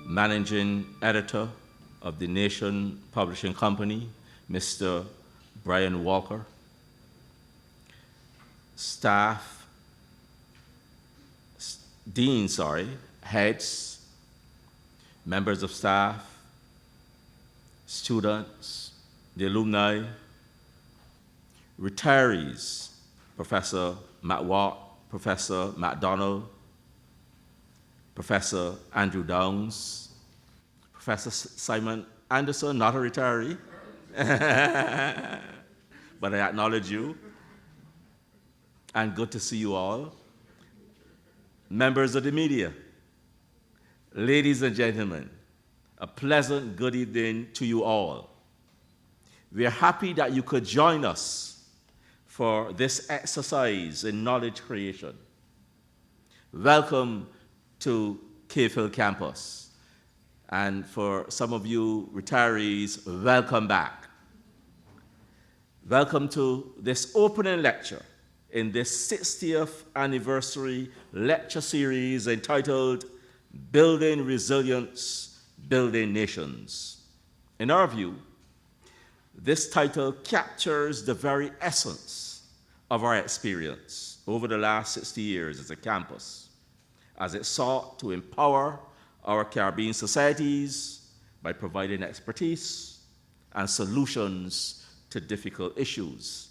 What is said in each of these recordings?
Managing Editor of the Nation Publishing Company, Mr. Brian Walker, staff, heads, members of staff, students, the alumni, retirees, Professor Matt Watt, Professor Matt Donald, Professor Andrew Downs, Professor Simon Anderson, not a retiree, but I acknowledge you, and good to see you all. Members of the media, ladies and gentlemen, a pleasant good evening to you all. We are happy that you could join us for this exercise in knowledge creation. Welcome to Cave Hill campus. And for some of you retirees, welcome back. Welcome to this opening lecture in this 60th anniversary lecture series entitled Building Resilience, Building Nations. In our view, this title captures the very essence of our experience over the last 60 years as a campus, as it sought to empower our Caribbean societies by providing expertise and solutions to difficult issues.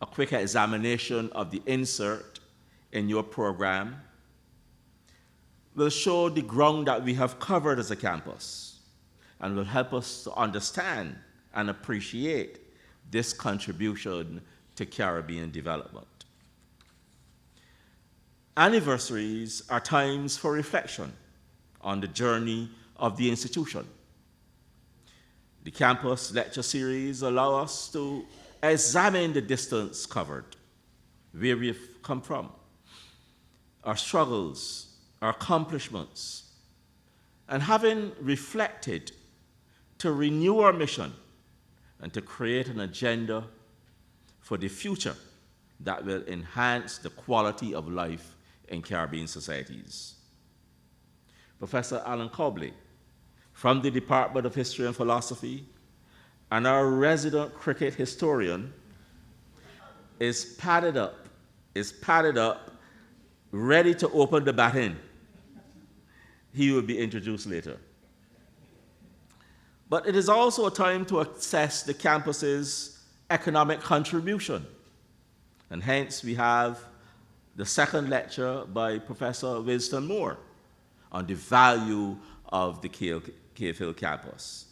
A quick examination of the insert in your program will show the ground that we have covered as a campus and will help us to understand and appreciate this contribution to Caribbean development. Anniversaries are times for reflection on the journey of the institution. The campus lecture series allow us to examine the distance covered, where we've come from, our struggles, our accomplishments, and having reflected, to renew our mission and to create an agenda for the future that will enhance the quality of life in Caribbean societies. Professor A.Cobley, from the Department of History and Philosophy, and our resident cricket historian, is padded up, ready to open the batting. He will be introduced later. But it is also a time to assess the campus's economic contribution. And hence we have the second lecture by Professor Winston Moore on the value of the Cave Hill campus.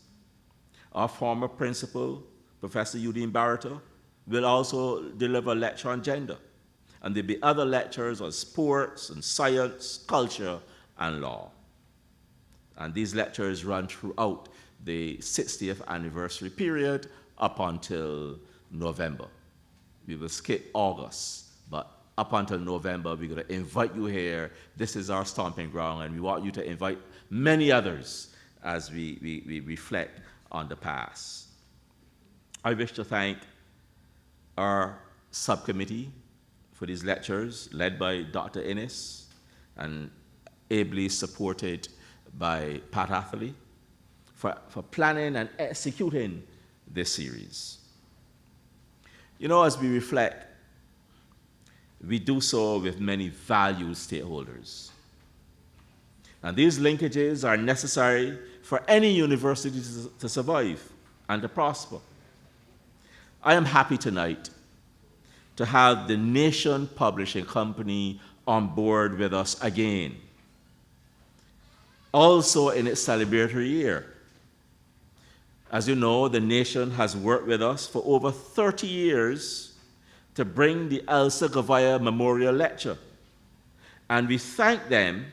Our former principal, Professor Eugene Barretta, will also deliver a lecture on gender. And there'll be other lectures on sports and science, culture, and law. And these lectures run throughout the 60th anniversary period up until November. We will skip August, but up until November, we're going to invite you here. This is our stomping ground, and we want you to invite many others as we reflect on the past. I wish to thank our subcommittee for these lectures, led by Dr. Innes and ably supported by Pat Atherley, for planning and executing this series. You know, as we reflect, we do so with many valued stakeholders. And these linkages are necessary for any university to survive and to prosper. I am happy tonight to have the Nation Publishing Company on board with us again, also in its celebratory year. As you know, the Nation has worked with us for over 30 years to bring the Elsa Gavaya Memorial Lecture. And we thank them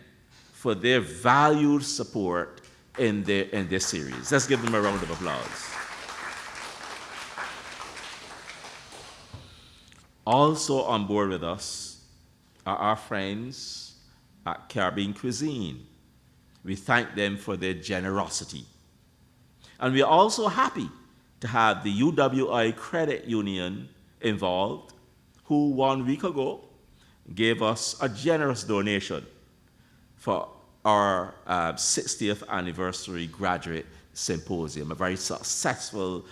for their valued support in this series. Let's give them a round of applause. Also on board with us are our friends at Caribbean Cuisine. We thank them for their generosity. And we are also happy to have the UWI Credit Union involved, who 1 week ago gave us a generous donation for our 60th anniversary graduate symposium, a very successful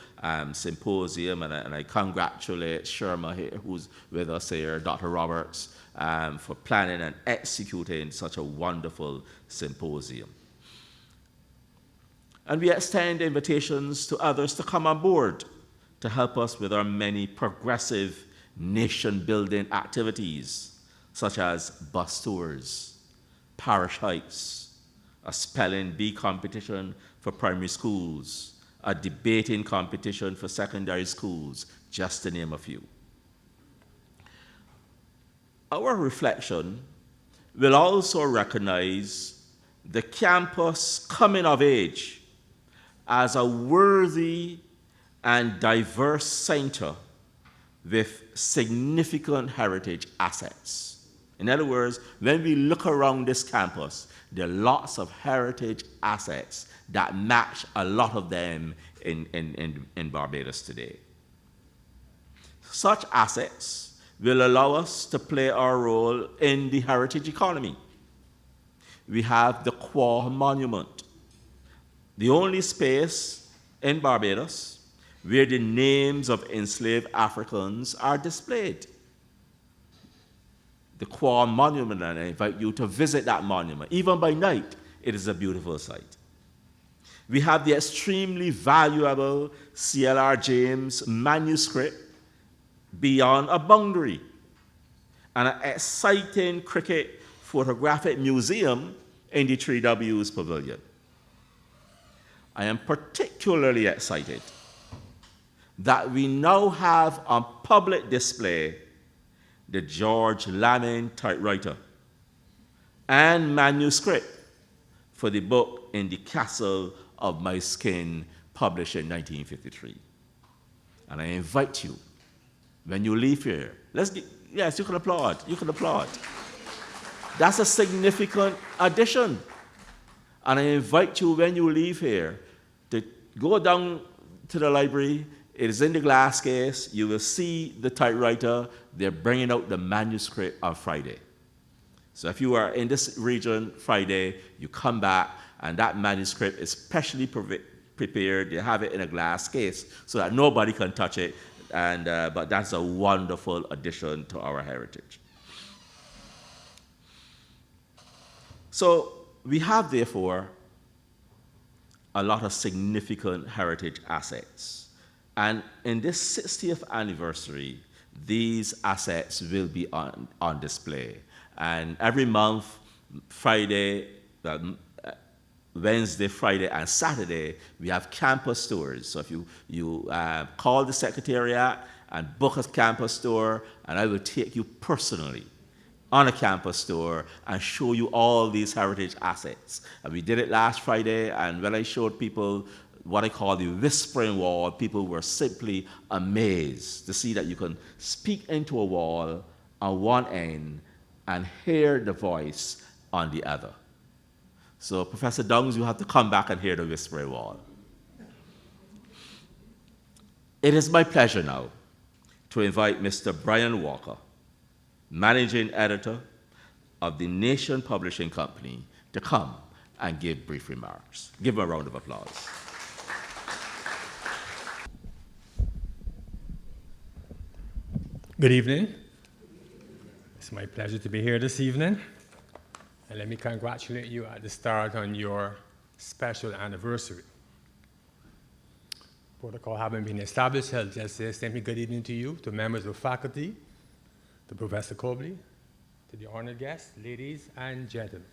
symposium, and I congratulate Sherma here, who's with us here, Dr. Roberts, for planning and executing such a wonderful symposium. And we extend invitations to others to come on board to help us with our many progressive nation-building activities, such as bus tours, parish hikes, a spelling bee competition for primary schools, a debating competition for secondary schools, just to name a few. Our reflection will also recognize the campus coming of age as a worthy and diverse center with significant heritage assets. In other words, when we look around this campus, there are lots of heritage assets that match a lot of them in Barbados today. Such assets will allow us to play our role in the heritage economy. We have the Quah Monument, the only space in Barbados where the names of enslaved Africans are displayed. The Quah Monument, and I invite you to visit that monument. Even by night, it is a beautiful sight. We have the extremely valuable C.L.R. James manuscript, Beyond a Boundary, and an exciting cricket photographic museum in the 3W's Pavilion. I am particularly excited that we now have on public display the George Lamin typewriter and manuscript for the book In the Castle of My Skin, published in 1953. And I invite you, when you leave here, yes, you can applaud, you can applaud. That's a significant addition. And I invite you, when you leave here, to go down to the library. It is in the glass case. You will see the typewriter. They're bringing out the manuscript on Friday. So if you are in this region Friday, you come back, and that manuscript is specially prepared. They have it in a glass case so that nobody can touch it. But that's a wonderful addition to our heritage. So we have, therefore, a lot of significant heritage assets. And in this 60th anniversary, these assets will be on display. And every month, Friday, Wednesday, Friday, and Saturday, we have campus tours. So if you call the Secretariat and book a campus tour, and I will take you personally on a campus tour and show you all these heritage assets. And we did it last Friday, and when I showed people what I call the whispering wall, people were simply amazed to see that you can speak into a wall on one end and hear the voice on the other. So Professor Dungs, you have to come back and hear the whispering wall. It is my pleasure now to invite Mr. Brian Walker, Managing Editor of the Nation Publishing Company, to come and give brief remarks. Give him a round of applause. Good evening. It's my pleasure to be here this evening. And let me congratulate you at the start on your special anniversary. Protocol having been established, I'll just say simply good evening to you, to members of faculty, to Professor A.Cobley, to the honored guests, ladies and gentlemen.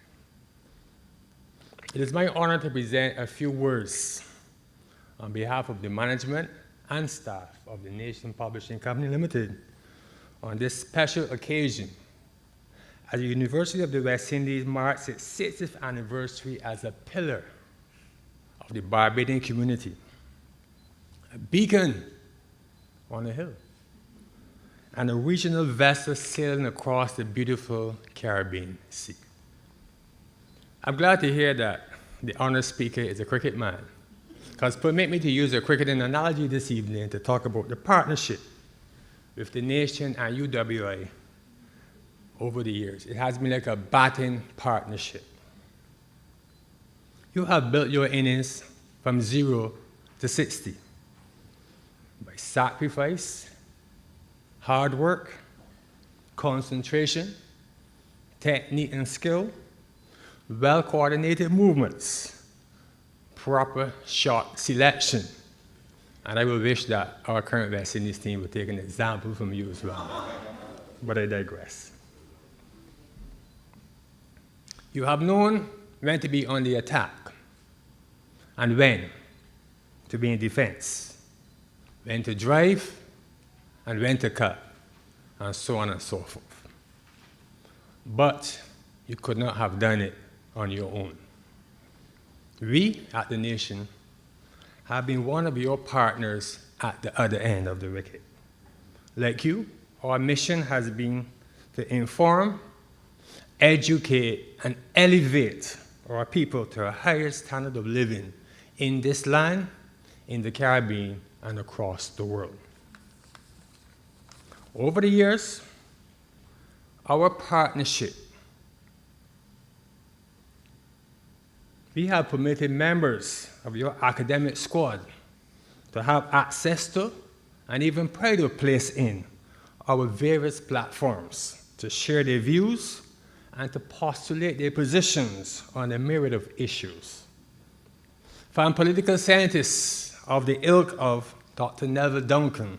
It is my honor to present a few words on behalf of the management and staff of the Nation Publishing Company Limited on this special occasion as the University of the West Indies marks its 60th anniversary as a pillar of the Barbadian community, a beacon on a hill, and a regional vessel sailing across the beautiful Caribbean Sea. I'm glad to hear that the honored speaker is a cricket man. Because permit me to use a cricketing analogy this evening to talk about the partnership with the nation and UWI over the years. It has been like a batting partnership. You have built your innings from 0 to 60 by sacrifice, hard work, concentration, technique and skill, well-coordinated movements, proper shot selection. And I would wish that our current West Indies team would take an example from you as well. But I digress. You have known when to be on the attack and when to be in defense, when to drive and when to cut, and so on and so forth. But you could not have done it on your own. We at the nation have been one of your partners at the other end of the wicket. Like you, our mission has been to inform, educate, and elevate our people to a higher standard of living in this land, in the Caribbean, and across the world. Over the years, our partnership, we have permitted members of your academic squad to have access to and even pride of place in our various platforms to share their views and to postulate their positions on a myriad of issues. From political scientists of the ilk of Dr. Neville Duncan,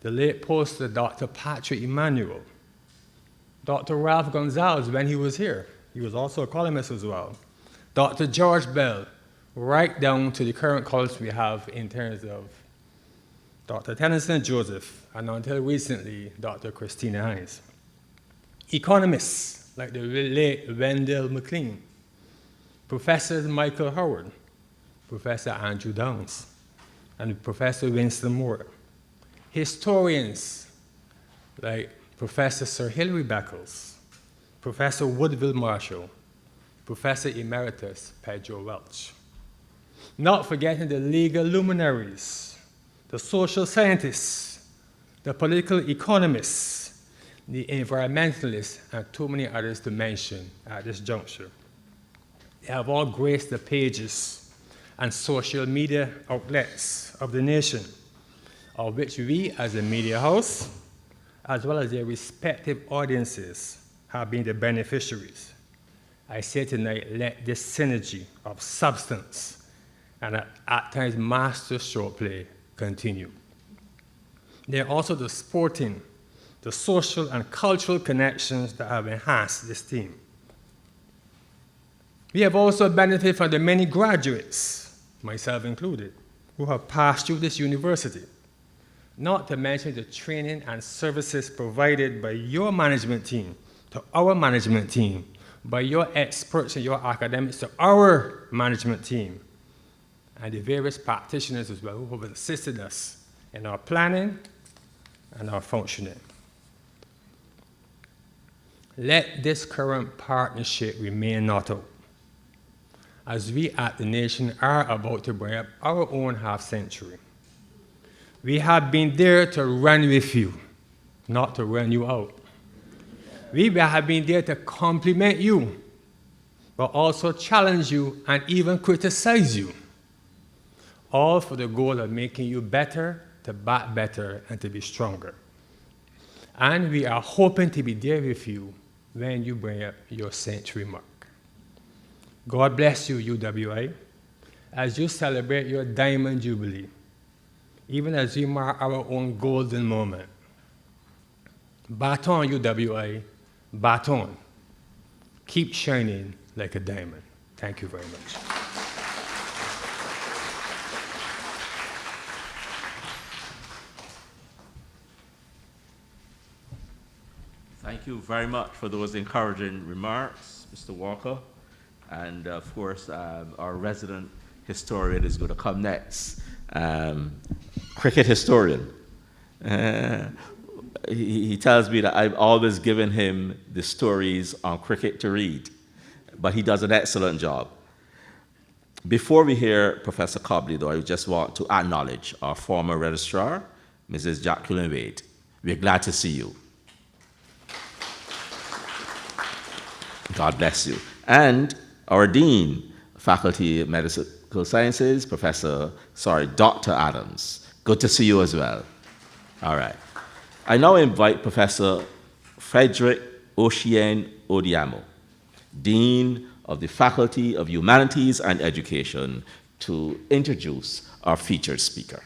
the late poster Dr. Patrick Emanuel, Dr. Ralph Gonzalez when he was here, he was also a columnist as well, Dr. George Bell, right down to the current colleagues we have in terms of Dr. Tennyson Joseph, and until recently, Dr. Christina Hines. Economists like the late Wendell McLean, Professor Michael Howard, Professor Andrew Downs, and Professor Winston Moore. Historians like Professor Sir Hilary Beckles, Professor Woodville Marshall, Professor Emeritus Pedro Welch. Not forgetting the legal luminaries, the social scientists, the political economists, the environmentalists, and too many others to mention at this juncture. They have all graced the pages and social media outlets of the nation, of which we as a media house, as well as their respective audiences, have been the beneficiaries. I say tonight, let this synergy of substance and at times master stroke play continue. They're also the sporting, the social and cultural connections that have enhanced this team. We have also benefited from the many graduates, myself included, who have passed through this university, not to mention the training and services provided by your management team to our management team, by your experts and your academics to our management team, and the various practitioners as well who have assisted us in our planning and our functioning. Let this current partnership remain not out, as we at the nation are about to bring up our own half-century. We have been there to run with you, not to run you out. We have been there to compliment you, but also challenge you and even criticize you, all for the goal of making you better, to bat better, and to be stronger. And we are hoping to be there with you when you bring up your century mark. God bless you, UWI, as you celebrate your Diamond Jubilee, even as we mark our own golden moment. Baton, UWI, baton. Keep shining like a diamond. Thank you very much. Thank you very much for those encouraging remarks, Mr. Walker. And of course, our resident historian is going to come next. Cricket historian. He tells me that I've always given him the stories on cricket to read, but he does an excellent job. Before we hear Professor Cobley, though, I just want to acknowledge our former registrar, Mrs. Jacqueline Wade. We're glad to see you. God bless you. And our Dean, Faculty of Medical Sciences, Dr. Adams. Good to see you as well. All right. I now invite Professor Frederick Ocean Odiamo, Dean of the Faculty of Humanities and Education, to introduce our featured speaker.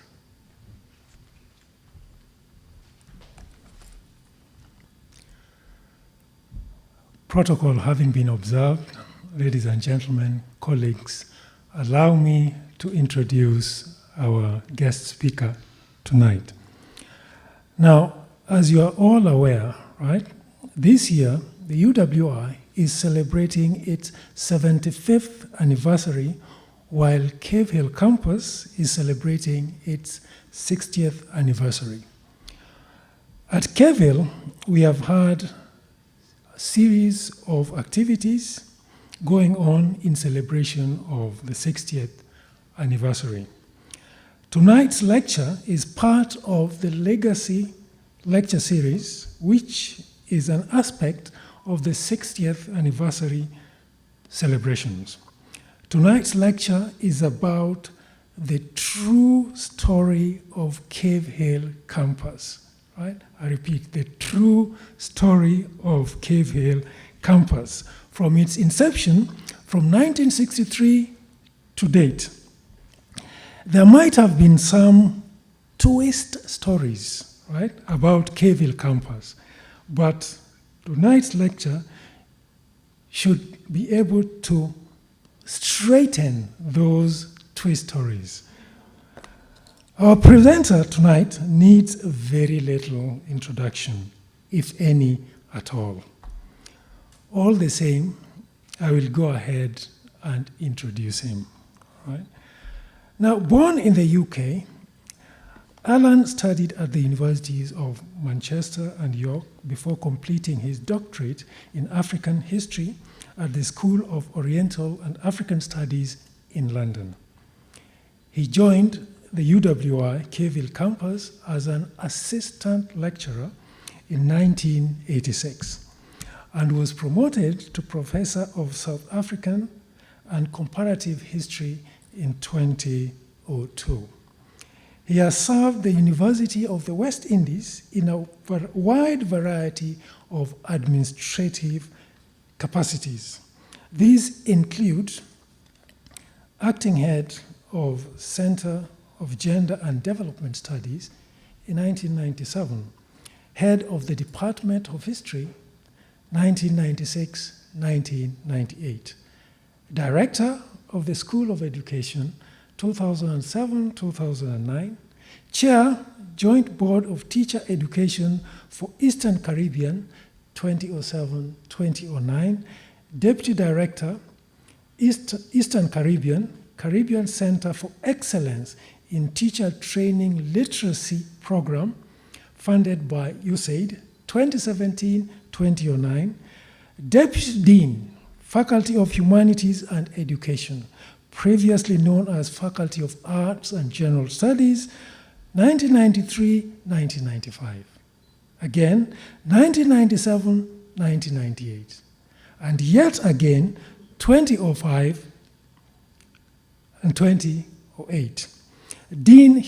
Protocol having been observed, ladies and gentlemen, colleagues, allow me to introduce our guest speaker tonight. Now, as you are all aware, right, this year the UWI is celebrating its 75th anniversary, while Cave Hill campus is celebrating its 60th anniversary. At Cave Hill, we have had a series of activities going on in celebration of the 60th anniversary. Tonight's lecture is part of the Legacy lecture series, which is an aspect of the 60th anniversary celebrations. Tonight's lecture is about the true story of Cave Hill campus. Right? I repeat, the true story of Cave Hill campus from its inception from 1963 to date. There might have been some twist stories, right, about Cave Hill campus, but tonight's lecture should be able to straighten those twist stories. Our presenter tonight needs very little introduction, if any at all. All the same, I will go ahead and introduce him. Right? Now, born in the UK, Alan studied at the universities of Manchester and York before completing his doctorate in African history at the School of Oriental and African Studies in London. He joined the UWI Cave Hill campus as an assistant lecturer in 1986 and was promoted to Professor of South African and Comparative History in 2002. He has served the University of the West Indies in a wide variety of administrative capacities. These include acting head of Center of Gender and Development Studies in 1997, head of the Department of History, 1996-1998, director of the School of Education, 2007-2009, chair, Joint Board of Teacher Education for Eastern Caribbean, 2007-2009, deputy director, Eastern Caribbean Center for Excellence in Teacher Training Literacy Program, funded by USAID, 2017-2009, Deputy Dean, Faculty of Humanities and Education, previously known as Faculty of Arts and General Studies, 1993-1995. Again, 1997-1998. And yet again, 2005 and 2008. Dean,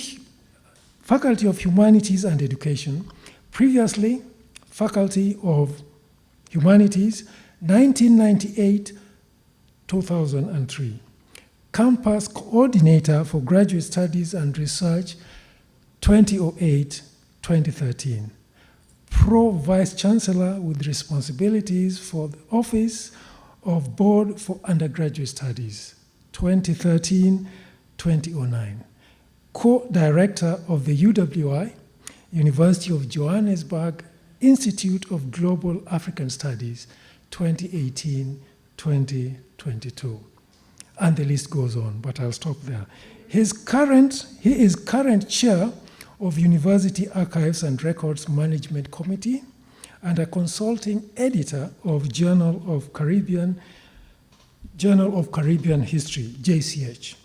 Faculty of Humanities and Education, previously Faculty of Humanities, 1998-2003. Campus Coordinator for Graduate Studies and Research, 2008-2013. Pro Vice Chancellor with responsibilities for the Office of Board for Undergraduate Studies, 2013-2009. Co-Director of the UWI, University of Johannesburg Institute of Global African Studies, 2018-2022. And the list goes on, but I'll stop there. He is current chair of University Archives and Records Management Committee and a consulting editor of Journal of Caribbean Journal of Caribbean History, JCH.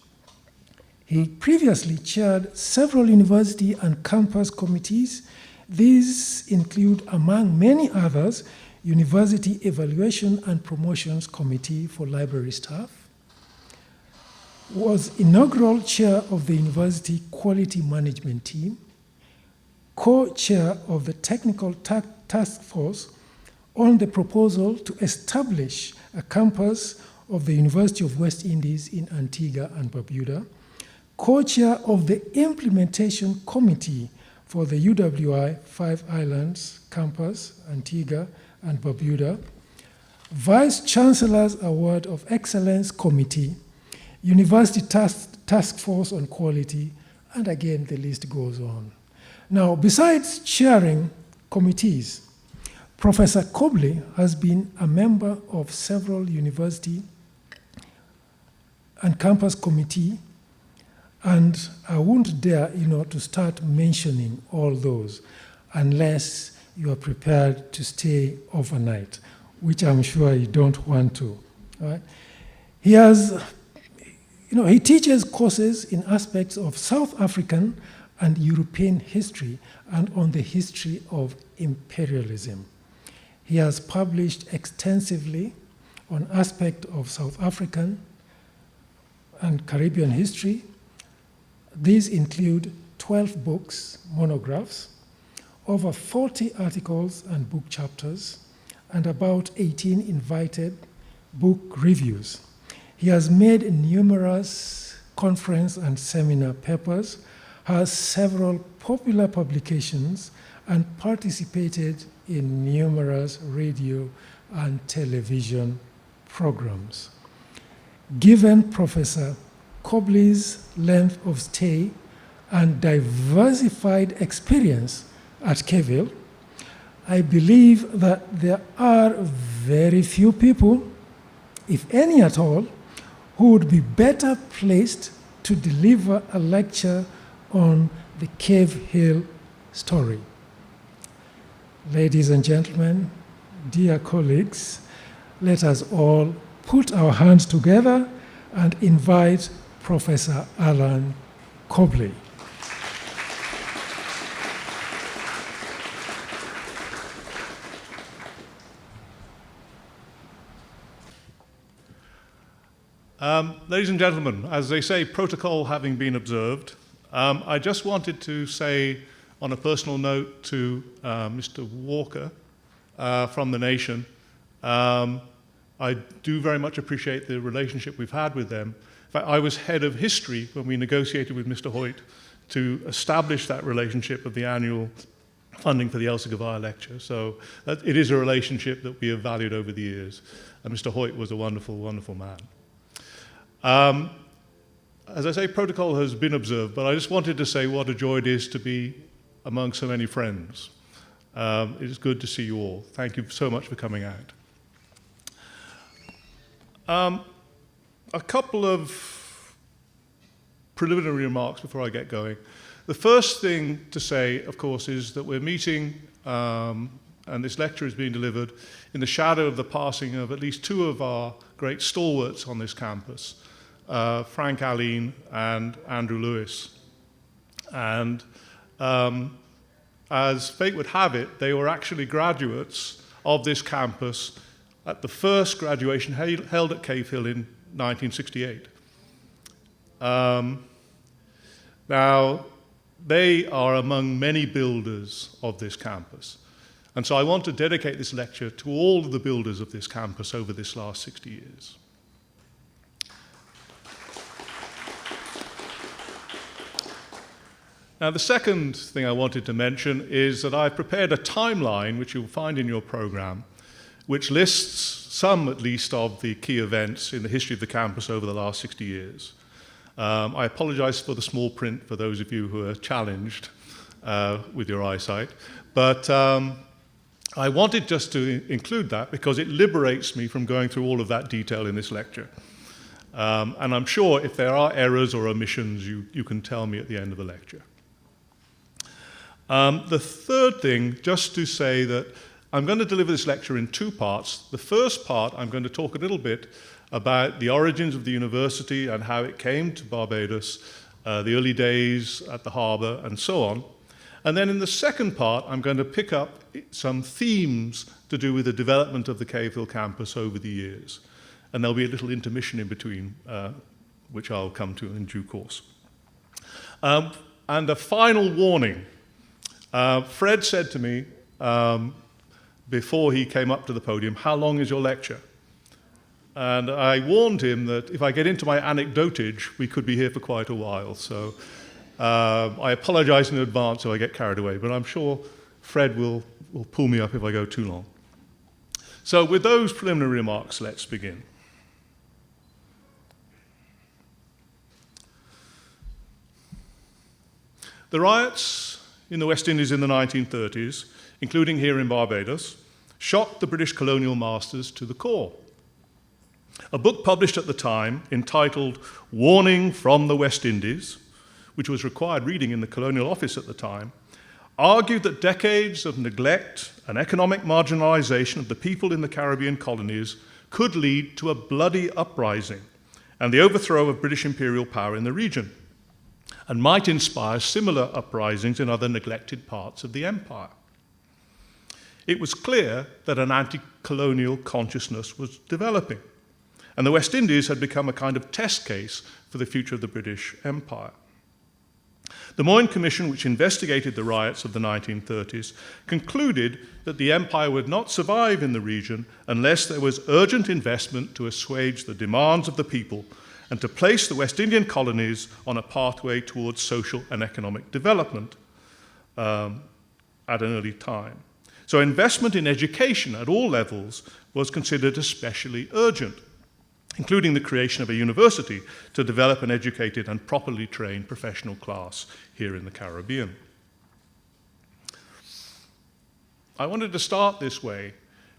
He previously chaired several university and campus committees. These include, among many others, University Evaluation and Promotions Committee for Library Staff, was inaugural chair of the University Quality Management Team, co-chair of the Technical Task Force on the proposal to establish a campus of the University of West Indies in Antigua and Barbuda, co-chair of the Implementation Committee for the UWI Five Islands Campus, Antigua and Barbuda, Vice Chancellor's Award of Excellence Committee, University Task Force on Quality, and again, the list goes on. Now, besides chairing committees, Professor A.Cobley has been a member of several university and campus committee, and I won't dare, to start mentioning all those unless you are prepared to stay overnight, which I'm sure you don't want to. Right? He has, he teaches courses in aspects of South African and European history and on the history of imperialism. He has published extensively on aspects of South African and Caribbean history. These include 12 books, monographs, over 40 articles and book chapters, and about 18 invited book reviews. He has made numerous conference and seminar papers, has several popular publications, and participated in numerous radio and television programs. Given Professor A.Cobley's length of stay and diversified experience at Keville, I believe that there are very few people, if any at all, who would be better placed to deliver a lecture on the Cave Hill story. Ladies and gentlemen, dear colleagues, let us all put our hands together and invite Professor Alan A.Cobley. Ladies and gentlemen, as they say, protocol having been observed, I just wanted to say on a personal note to Mr. Walker from the Nation, I do very much appreciate the relationship we've had with them. In fact, I was head of history when we negotiated with Mr. Hoyt to establish that relationship of the annual funding for the Elsa Gavaya lecture. So it is a relationship that we have valued over the years. And Mr. Hoyt was a wonderful, wonderful man. As I say, protocol has been observed, but I just wanted to say what a joy it is to be among so many friends. It is good to see you all. Thank you so much for coming out. A couple of preliminary remarks before I get going. The first thing to say, of course, is that we're meeting, and this lecture is being delivered in the shadow of the passing of at least two of our great stalwarts on this campus, Frank Alleyne and Andrew Lewis. And as fate would have it, they were actually graduates of this campus at the first graduation held at Cave Hill in 1968. Now, they are among many builders of this campus. And so I want to dedicate this lecture to all of the builders of this campus over this last 60 years. Now, the second thing I wanted to mention is that I've prepared a timeline, which you'll find in your program, which lists some, at least, of the key events in the history of the campus over the last 60 years. I apologize for the small print for those of you who are challenged with your eyesight, but I wanted just to include that because it liberates me from going through all of that detail in this lecture. And I'm sure if there are errors or omissions, you can tell me at the end of the lecture. The third thing, just to say that I'm going to deliver this lecture in two parts. The first part, I'm going to talk a little bit about the origins of the university and how it came to Barbados, the early days at the harbour, and so on. And then in the second part, I'm going to pick up some themes to do with the development of the Cave Hill campus over the years. And there'll be a little intermission in between, which I'll come to in due course. And a final warning. Fred said to me before he came up to the podium, "How long is your lecture?" And I warned him that if I get into my anecdotage, we could be here for quite a while. So I apologize in advance if I get carried away, but I'm sure Fred will pull me up if I go too long. So with those preliminary remarks, let's begin. The riots in the West Indies in the 1930s, including here in Barbados, shocked the British colonial masters to the core. A book published at the time entitled Warning from the West Indies, which was required reading in the colonial office at the time, argued that decades of neglect and economic marginalization of the people in the Caribbean colonies could lead to a bloody uprising and the overthrow of British imperial power in the region, and might inspire similar uprisings in other neglected parts of the empire. It was clear that an anti-colonial consciousness was developing, and the West Indies had become a kind of test case for the future of the British Empire. The Moyne Commission, which investigated the riots of the 1930s, concluded that the empire would not survive in the region unless there was urgent investment to assuage the demands of the people and to place the West Indian colonies on a pathway towards social and economic development at an early time. So investment in education at all levels was considered especially urgent, including the creation of a university to develop an educated and properly trained professional class here in the Caribbean. I wanted to start this way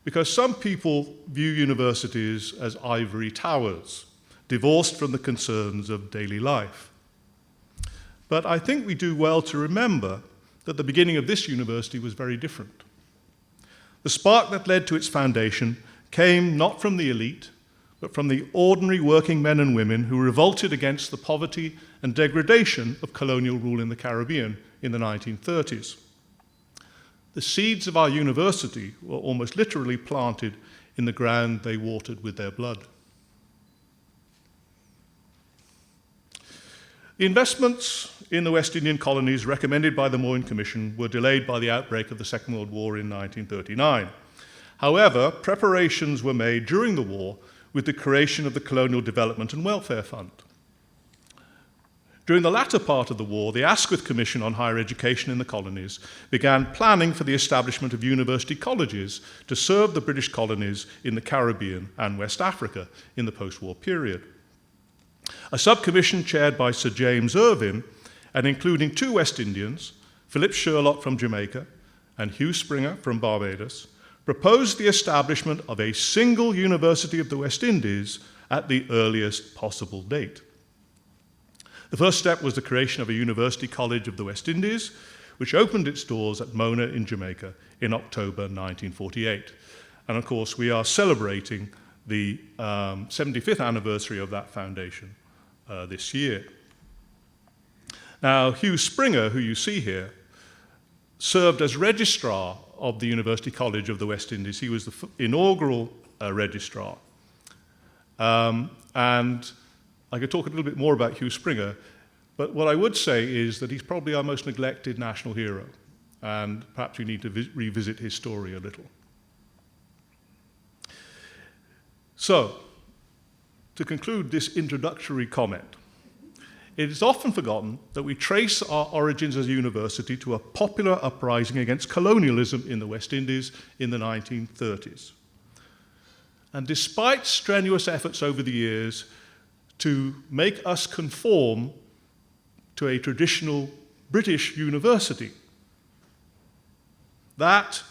because some people view universities as ivory towers, divorced from the concerns of daily life. But I think we do well to remember that the beginning of this university was very different. The spark that led to its foundation came not from the elite, but from the ordinary working men and women who revolted against the poverty and degradation of colonial rule in the Caribbean in the 1930s. The seeds of our university were almost literally planted in the ground they watered with their blood. The investments in the West Indian colonies recommended by the Moyne Commission were delayed by the outbreak of the Second World War in 1939. However, preparations were made during the war with the creation of the Colonial Development and Welfare Fund. During the latter part of the war, the Asquith Commission on Higher Education in the colonies began planning for the establishment of university colleges to serve the British colonies in the Caribbean and West Africa in the post-war period. A subcommission chaired by Sir James Irvine and including two West Indians, Philip Sherlock from Jamaica and Hugh Springer from Barbados, proposed the establishment of a single University of the West Indies at the earliest possible date. The first step was the creation of a University College of the West Indies, which opened its doors at Mona in Jamaica in October 1948. And of course, we are celebrating the 75th anniversary of that foundation this year. Now, Hugh Springer, who you see here, served as registrar of the University College of the West Indies. He was the inaugural registrar. And I could talk a little bit more about Hugh Springer, but what I would say is that he's probably our most neglected national hero, and perhaps we need to revisit his story a little. So, to conclude this introductory comment, it is often forgotten that we trace our origins as a university to a popular uprising against colonialism in the West Indies in the 1930s. And despite strenuous efforts over the years to make us conform to a traditional British university, that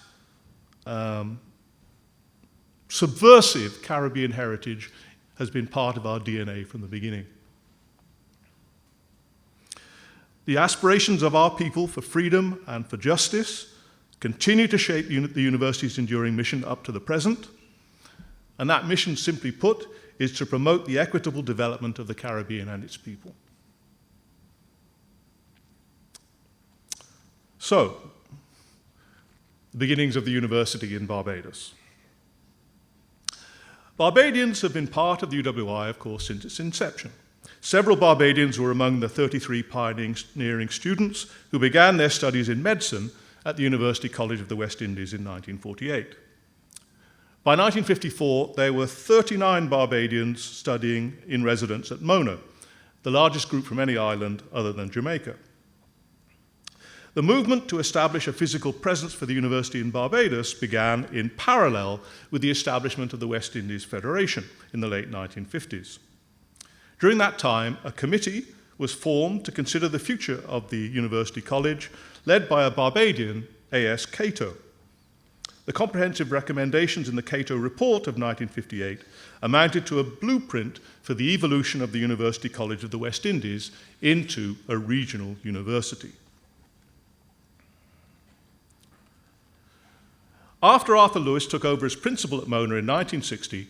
subversive Caribbean heritage has been part of our DNA from the beginning. The aspirations of our people for freedom and for justice continue to shape the university's enduring mission up to the present. And that mission, simply put, is to promote the equitable development of the Caribbean and its people. So, the beginnings of the university in Barbados. Barbadians have been part of the UWI, of course, since its inception. Several Barbadians were among the 33 pioneering students who began their studies in medicine at the University College of the West Indies in 1948. By 1954, there were 39 Barbadians studying in residence at Mona, the largest group from any island other than Jamaica. The movement to establish a physical presence for the university in Barbados began in parallel with the establishment of the West Indies Federation in the late 1950s. During that time, a committee was formed to consider the future of the university college, led by a Barbadian, A.S. Cato. The comprehensive recommendations in the Cato Report of 1958 amounted to a blueprint for the evolution of the University College of the West Indies into a regional university. After Arthur Lewis took over as principal at Mona in 1960,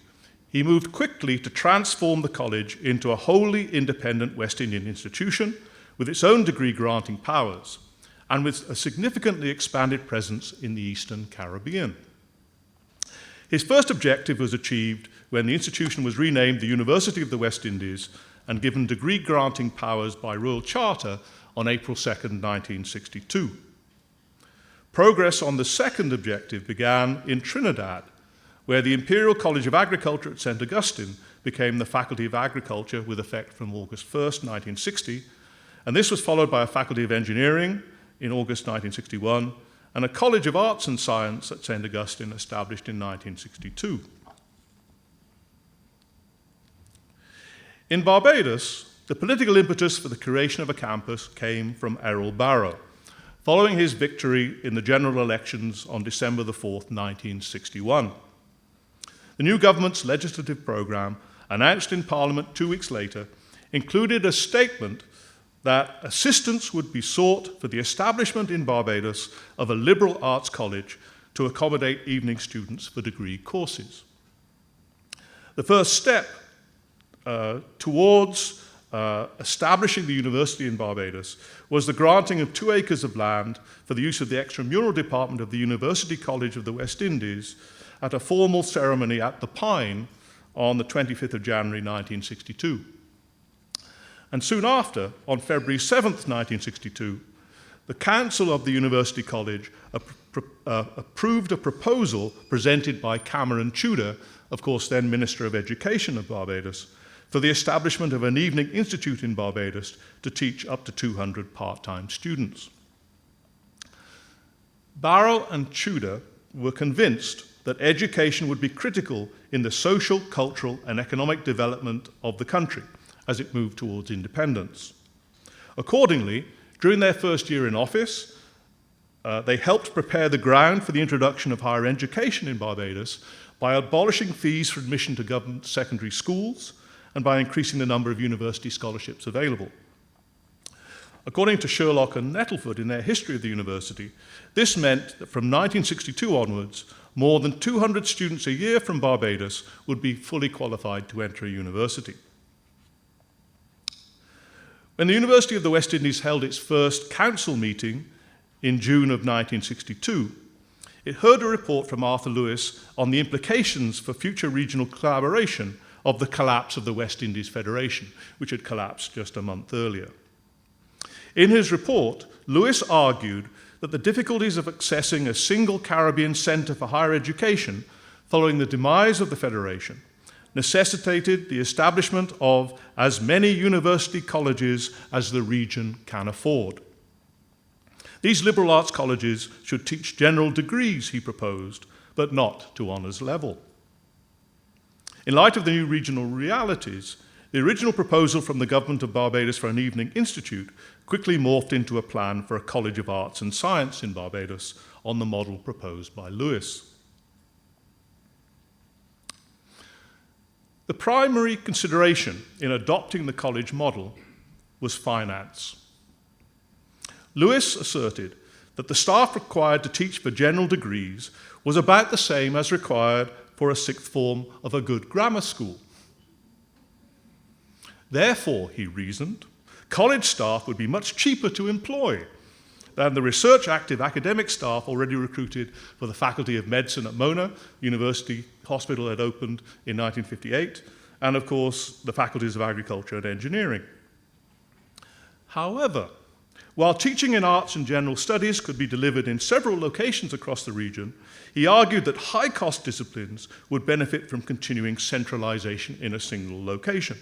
he moved quickly to transform the college into a wholly independent West Indian institution with its own degree-granting powers and with a significantly expanded presence in the Eastern Caribbean. His first objective was achieved when the institution was renamed the University of the West Indies and given degree-granting powers by Royal Charter on April 2, 1962. Progress on the second objective began in Trinidad, where the Imperial College of Agriculture at St. Augustine became the Faculty of Agriculture with effect from August 1, 1960, and this was followed by a Faculty of Engineering in August 1961, and a College of Arts and Science at St. Augustine established in 1962. In Barbados, the political impetus for the creation of a campus came from Errol Barrow, following his victory in the general elections on December 4, 1961. The new government's legislative programme, announced in Parliament 2 weeks later, included a statement that assistance would be sought for the establishment in Barbados of a liberal arts college to accommodate evening students for degree courses. The first step towards establishing the university in Barbados was the granting of 2 acres of land for the use of the extramural department of the University College of the West Indies at a formal ceremony at the Pine on the 25th of January 1962. And soon after, on February 7th, 1962, the Council of the University College approved a proposal presented by Cameron Tudor, of course then Minister of Education of Barbados, for the establishment of an evening institute in Barbados to teach up to 200 part-time students. Barrow and Tudor were convinced that education would be critical in the social, cultural, and economic development of the country as it moved towards independence. Accordingly, during their first year in office, they helped prepare the ground for the introduction of higher education in Barbados by abolishing fees for admission to government secondary schools and by increasing the number of university scholarships available. According to Sherlock and Nettleford in their history of the university, this meant that from 1962 onwards, more than 200 students a year from Barbados would be fully qualified to enter a university. When the University of the West Indies held its first council meeting in June of 1962, it heard a report from Arthur Lewis on the implications for future regional collaboration of the collapse of the West Indies Federation, which had collapsed just a month earlier. In his report, Lewis argued that the difficulties of accessing a single Caribbean centre for higher education following the demise of the Federation necessitated the establishment of as many university colleges as the region can afford. These liberal arts colleges should teach general degrees, he proposed, but not to honours level. In light of the new regional realities, the original proposal from the government of Barbados for an evening institute quickly morphed into a plan for a College of Arts and Science in Barbados on the model proposed by Lewis. The primary consideration in adopting the college model was finance. Lewis asserted that the staff required to teach for general degrees was about the same as required for a sixth form of a good grammar school. Therefore, he reasoned, college staff would be much cheaper to employ than the research-active academic staff already recruited for the Faculty of Medicine at Mona, University Hospital had opened in 1958, and of course the Faculties of Agriculture and Engineering. However, while teaching in arts and general studies could be delivered in several locations across the region, he argued that high-cost disciplines would benefit from continuing centralization in a single location.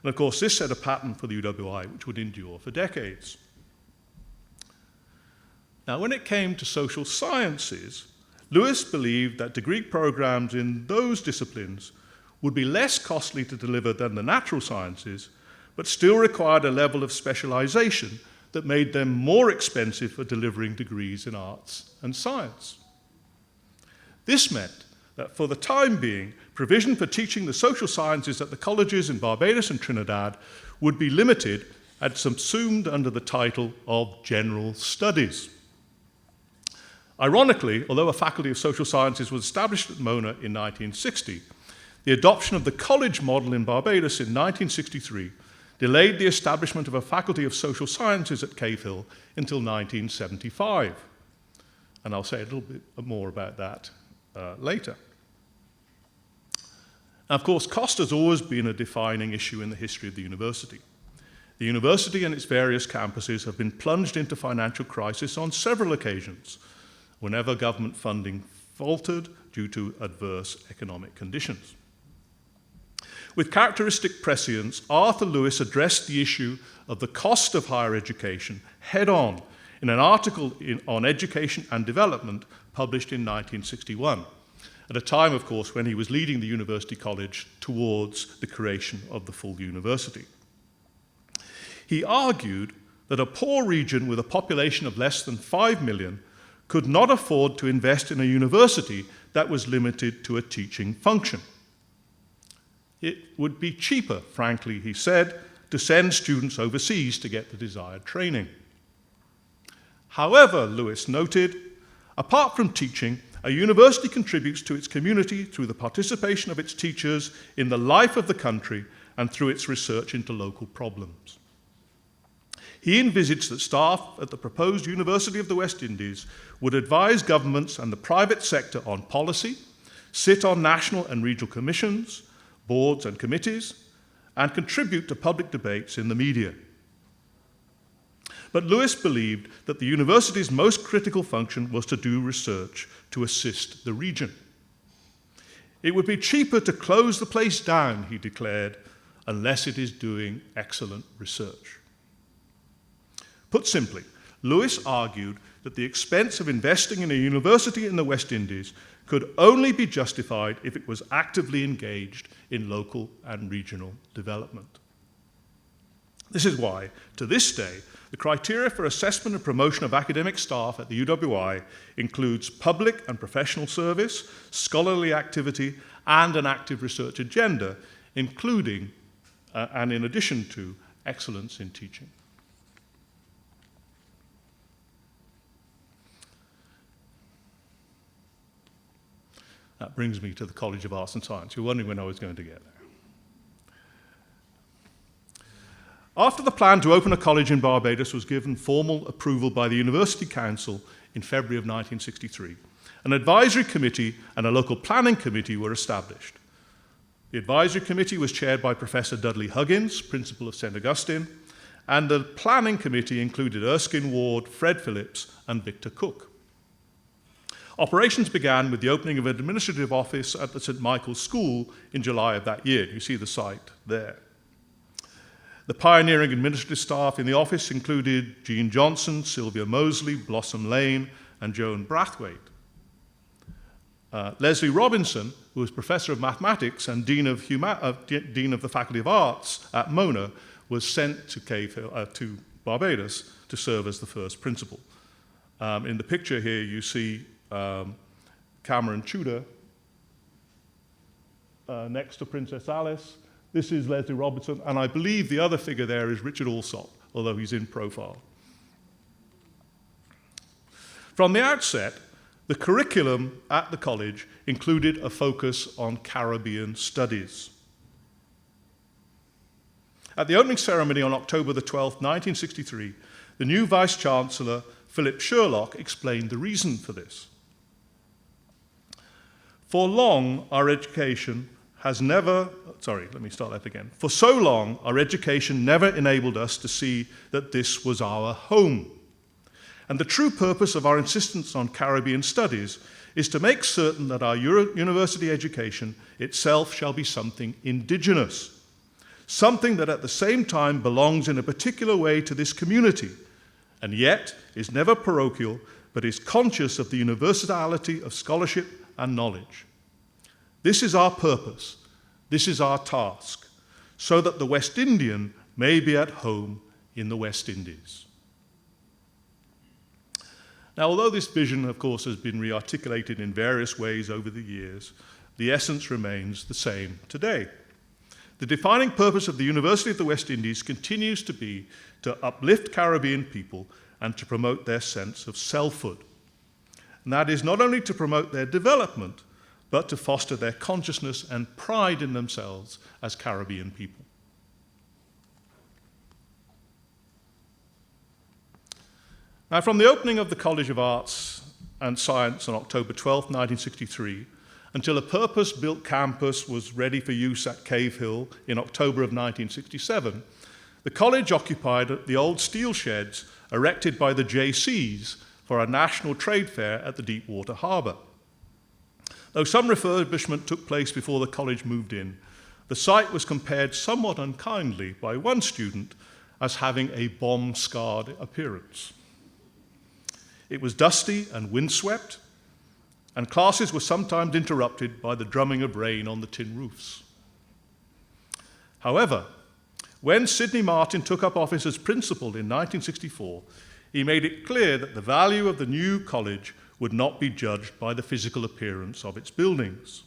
And of course, this set a pattern for the UWI which would endure for decades. Now, when it came to social sciences, Lewis believed that degree programs in those disciplines would be less costly to deliver than the natural sciences, but still required a level of specialization that made them more expensive for delivering degrees in arts and science. This meant that for the time being, provision for teaching the social sciences at the colleges in Barbados and Trinidad would be limited and subsumed under the title of general studies. Ironically, although a Faculty of Social Sciences was established at Mona in 1960, the adoption of the college model in Barbados in 1963 delayed the establishment of a Faculty of Social Sciences at Cave Hill until 1975. And I'll say a little bit more about that later. Now, of course, cost has always been a defining issue in the history of the university. The university and its various campuses have been plunged into financial crisis on several occasions, whenever government funding faltered due to adverse economic conditions. With characteristic prescience, Arthur Lewis addressed the issue of the cost of higher education head-on in an article on education and development published in 1961, at a time, of course, when he was leading the University College towards the creation of the full university. He argued that a poor region with a population of less than 5 million could not afford to invest in a university that was limited to a teaching function. It would be cheaper, frankly, he said, to send students overseas to get the desired training. However, Lewis noted, apart from teaching, a university contributes to its community through the participation of its teachers in the life of the country and through its research into local problems. He envisaged that staff at the proposed University of the West Indies would advise governments and the private sector on policy, sit on national and regional commissions, boards and committees, and contribute to public debates in the media. But Lewis believed that the university's most critical function was to do research to assist the region. It would be cheaper to close the place down, he declared, unless it is doing excellent research. Put simply, Lewis argued that the expense of investing in a university in the West Indies could only be justified if it was actively engaged in local and regional development. This is why, to this day, the criteria for assessment and promotion of academic staff at the UWI includes public and professional service, scholarly activity, and an active research agenda, including, and in addition to, excellence in teaching. That brings me to the College of Arts and Science. You're wondering when I was going to get there. After the plan to open a college in Barbados was given formal approval by the University Council in February of 1963, an advisory committee and a local planning committee were established. The advisory committee was chaired by Professor Dudley Huggins, principal of St. Augustine, and the planning committee included Erskine Ward, Fred Phillips, and Victor Cook. Operations began with the opening of an administrative office at the St. Michael's School in July of that year. You see the site there. The pioneering administrative staff in the office included Jean Johnson, Sylvia Mosley, Blossom Lane, and Joan Brathwaite. Leslie Robinson, who was Professor of Mathematics and Dean of the Faculty of Arts at Mona, was sent to Barbados to serve as the first principal. In the picture here, you see Cameron Tudor next to Princess Alice. This is Leslie Robinson, and I believe the other figure there is Richard Alsop, although he's in profile. From the outset, the curriculum at the college included a focus on Caribbean studies. At the opening ceremony on October the 12th, 1963, the new Vice-Chancellor, Philip Sherlock, explained the reason for this. For so long, our education never enabled us to see that this was our home. And the true purpose of our insistence on Caribbean studies is to make certain that our university education itself shall be something indigenous, something that at the same time belongs in a particular way to this community, and yet is never parochial, but is conscious of the universality of scholarship and knowledge. This is our purpose, this is our task, so that the West Indian may be at home in the West Indies. Now, although this vision, of course, has been re-articulated in various ways over the years, the essence remains the same today. The defining purpose of the University of the West Indies continues to be to uplift Caribbean people and to promote their sense of selfhood. And that is not only to promote their development, but to foster their consciousness and pride in themselves as Caribbean people. Now, from the opening of the College of Arts and Science on October 12, 1963, until a purpose-built campus was ready for use at Cave Hill in October of 1967, the college occupied the old steel sheds erected by the JCs for a national trade fair at the Deepwater Harbour. Though some refurbishment took place before the college moved in, the site was compared somewhat unkindly by one student as having a bomb-scarred appearance. It was dusty and windswept, and classes were sometimes interrupted by the drumming of rain on the tin roofs. However, when Sidney Martin took up office as principal in 1964, he made it clear that the value of the new college would not be judged by the physical appearance of its buildings.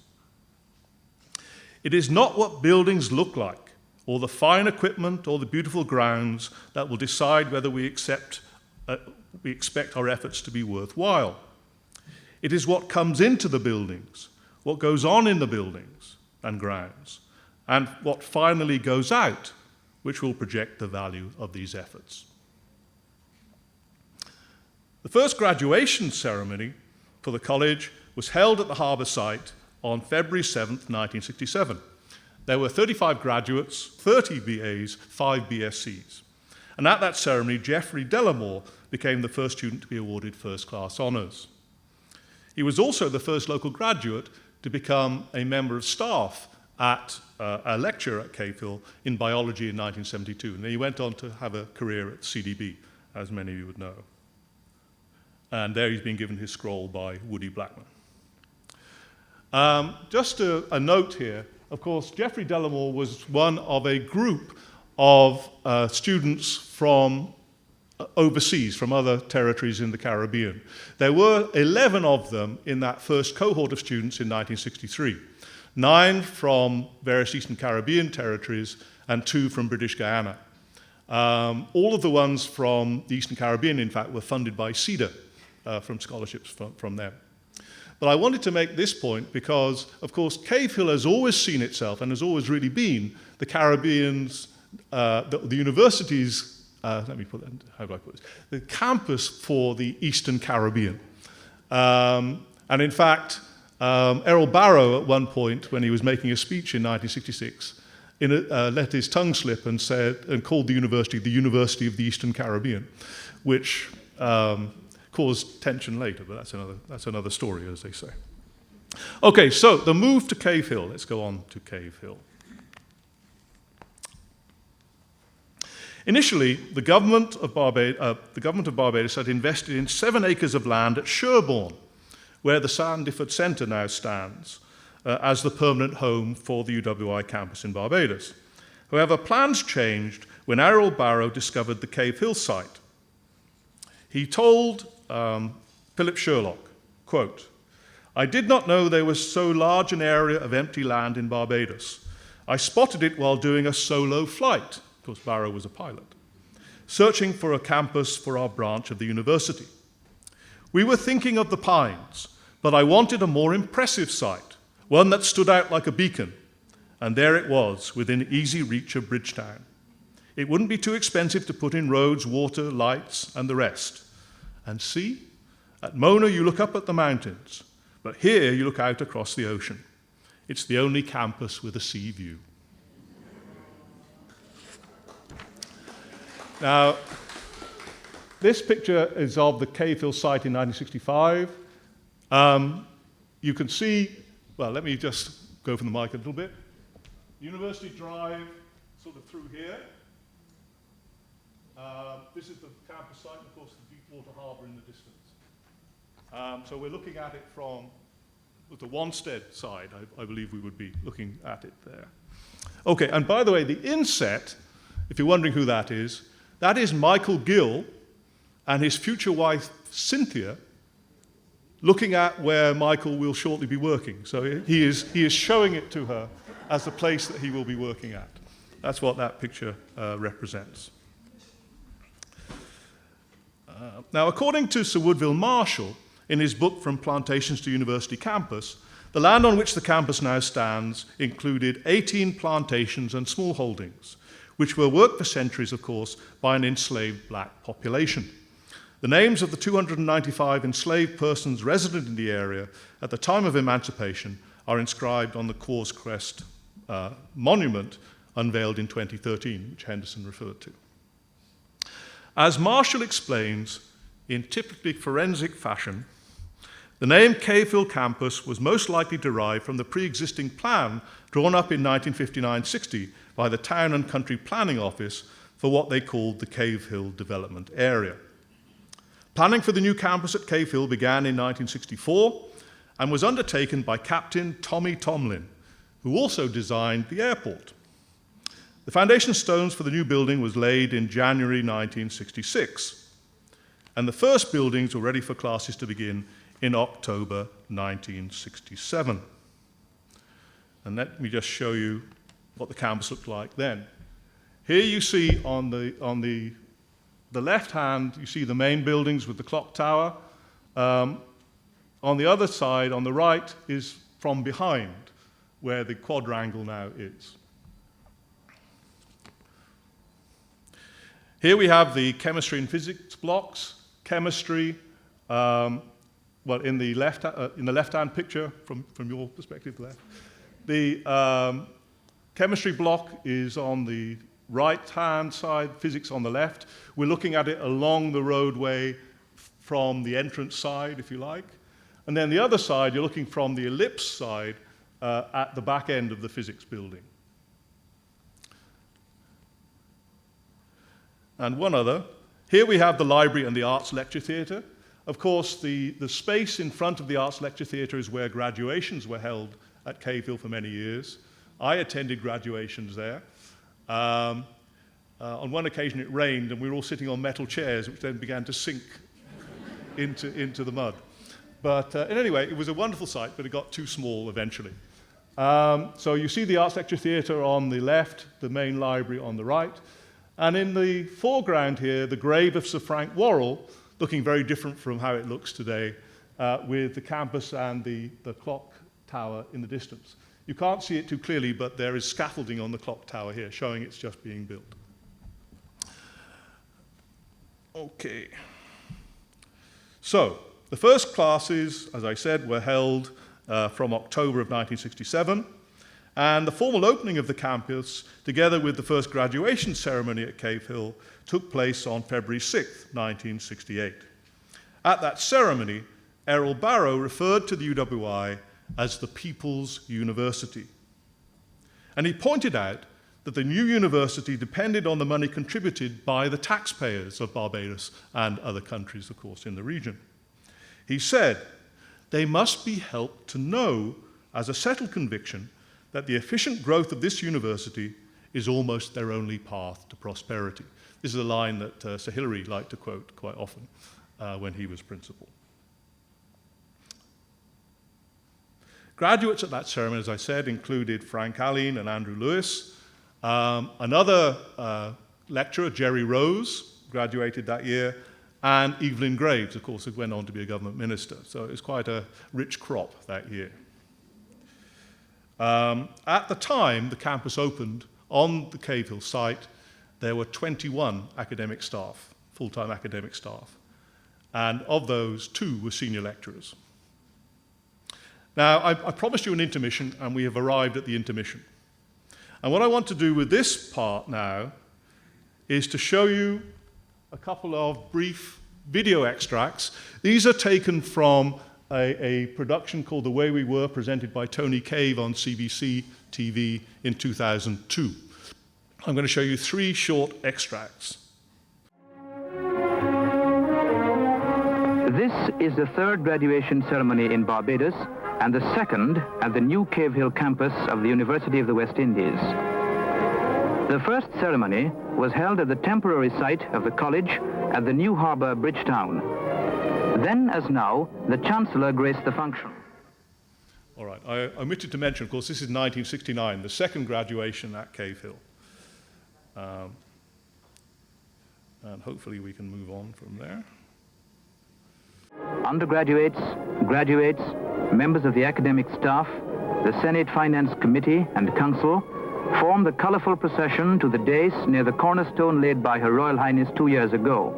It is not what buildings look like, or the fine equipment, or the beautiful grounds that will decide whether we expect our efforts to be worthwhile. It is what comes into the buildings, what goes on in the buildings and grounds, and what finally goes out, which will project the value of these efforts. The first graduation ceremony for the college was held at the harbour site on February 7th, 1967. There were 35 graduates, 30 BAs, 5 BScs. And at that ceremony, Geoffrey Delamore became the first student to be awarded first-class honours. He was also the first local graduate to become a member of staff at a lecture at Cave Hill in biology in 1972. And he went on to have a career at CDB, as many of you would know. And there he's been given his scroll by Woody Blackman. Just a note here, of course, Geoffrey Delamore was one of a group of students from overseas, from other territories in the Caribbean. There were 11 of them in that first cohort of students in 1963, 9 from various Eastern Caribbean territories and 2 from British Guyana. All of the ones from the Eastern Caribbean, in fact, were funded by CEDA from scholarships from them. But I wanted to make this point because, of course, Cave Hill has always seen itself and has always really been the Caribbean's, the university's, let me put that, how do I put this? The campus for the Eastern Caribbean. And in fact, Errol Barrow at one point, when he was making a speech in 1966, let his tongue slip and called the University of the Eastern Caribbean, which caused tension later, but that's another story, as they say. Okay, so the move to Cave Hill. Let's go on to Cave Hill. Initially, the government of Barbados had invested in 7 acres of land at Sherborne, where the Sandiford Centre now stands, as the permanent home for the UWI campus in Barbados. However, plans changed when Errol Barrow discovered the Cave Hill site. He told Philip Sherlock, quote, "I did not know there was so large an area of empty land in Barbados. I spotted it while doing a solo flight," of course Barrow was a pilot, "searching for a campus for our branch of the university. We were thinking of the Pines, but I wanted a more impressive site, one that stood out like a beacon, and there it was, within easy reach of Bridgetown. It wouldn't be too expensive to put in roads, water, lights, and the rest. And see, at Mona you look up at the mountains, but here you look out across the ocean. It's the only campus with a sea view. Now, this picture is of the Cave Hill site in 1965. You can see, well, let me just go from the mic a little bit. University Drive, sort of through here. This is the campus site, and of course the Deepwater Harbour in the distance. So we're looking at it from the Wanstead side, I believe we would be looking at it there. Okay, and by the way, the inset, if you're wondering who that is Michael Gill and his future wife, Cynthia, looking at where Michael will shortly be working. So he is showing it to her as the place that he will be working at. That's what that picture represents. Now, according to Sir Woodville Marshall, in his book From Plantations to University Campus, the land on which the campus now stands included 18 plantations and small holdings, which were worked for centuries, of course, by an enslaved black population. The names of the 295 enslaved persons resident in the area at the time of emancipation are inscribed on the Cause Crest monument unveiled in 2013, which Henderson referred to. As Marshall explains, in typically forensic fashion, the name Cave Hill Campus was most likely derived from the pre-existing plan drawn up in 1959-60 by the Town and Country Planning Office for what they called the Cave Hill Development Area. Planning for the new campus at Cave Hill began in 1964 and was undertaken by Captain Tommy Tomlin, who also designed the airport. The foundation stones for the new building was laid in January 1966, and the first buildings were ready for classes to begin in October 1967. And let me just show you what the campus looked like then. Here you see on the left hand, you see the main buildings with the clock tower. On the other side, on the right, is from behind, where the quadrangle now is. Here we have the chemistry and physics blocks. Chemistry, in the left-hand picture, from your perspective left, the chemistry block is on the right-hand side, physics on the left. We're looking at it along the roadway from the entrance side, if you like. And then the other side, you're looking from the ellipse side at the back end of the physics building. And one other. Here we have the library and the Arts Lecture Theatre. Of course, the space in front of the Arts Lecture Theatre is where graduations were held at Cave Hill for many years. I attended graduations there. On one occasion it rained and we were all sitting on metal chairs which then began to sink into the mud. But anyway, it was a wonderful site, but it got too small eventually. So you see the Arts Lecture Theatre on the left, the main library on the right. And in the foreground here, the grave of Sir Frank Worrell, looking very different from how it looks today, with the campus and the clock tower in the distance. You can't see it too clearly, but there is scaffolding on the clock tower here, showing it's just being built. Okay. So, the first classes, as I said, were held from October of 1967. And the formal opening of the campus, together with the first graduation ceremony at Cave Hill, took place on February 6, 1968. At that ceremony, Errol Barrow referred to the UWI as the People's University. And he pointed out that the new university depended on the money contributed by the taxpayers of Barbados and other countries, of course, in the region. He said, "They must be helped to know, as a settled conviction, that the efficient growth of this university is almost their only path to prosperity." This is a line that Sir Hilary liked to quote quite often when he was principal. Graduates at that ceremony, as I said, included Frank Allen and Andrew Lewis. Another lecturer, Jerry Rose, graduated that year, and Evelyn Graves, of course, who went on to be a government minister. So it was quite a rich crop that year. At the time the campus opened on the Cave Hill site, there were 21 academic staff, full-time academic staff. And of those, 2 were senior lecturers. Now, I promised you an intermission, and we have arrived at the intermission. And what I want to do with this part now is to show you a couple of brief video extracts. These are taken from a production called The Way We Were, presented by Tony Cave on CBC TV in 2002. I'm going to show you 3 short extracts. This is the 3rd graduation ceremony in Barbados and the 2nd at the new Cave Hill campus of the University of the West Indies. The first ceremony was held at the temporary site of the college at the New Harbour, Bridgetown. Then, as now, the Chancellor graced the function. All right, I omitted to mention, of course, this is 1969, the 2nd graduation at Cave Hill. And hopefully we can move on from there. Undergraduates, graduates, members of the academic staff, the Senate Finance Committee and Council formed the colourful procession to the dais near the cornerstone laid by Her Royal Highness 2 years ago.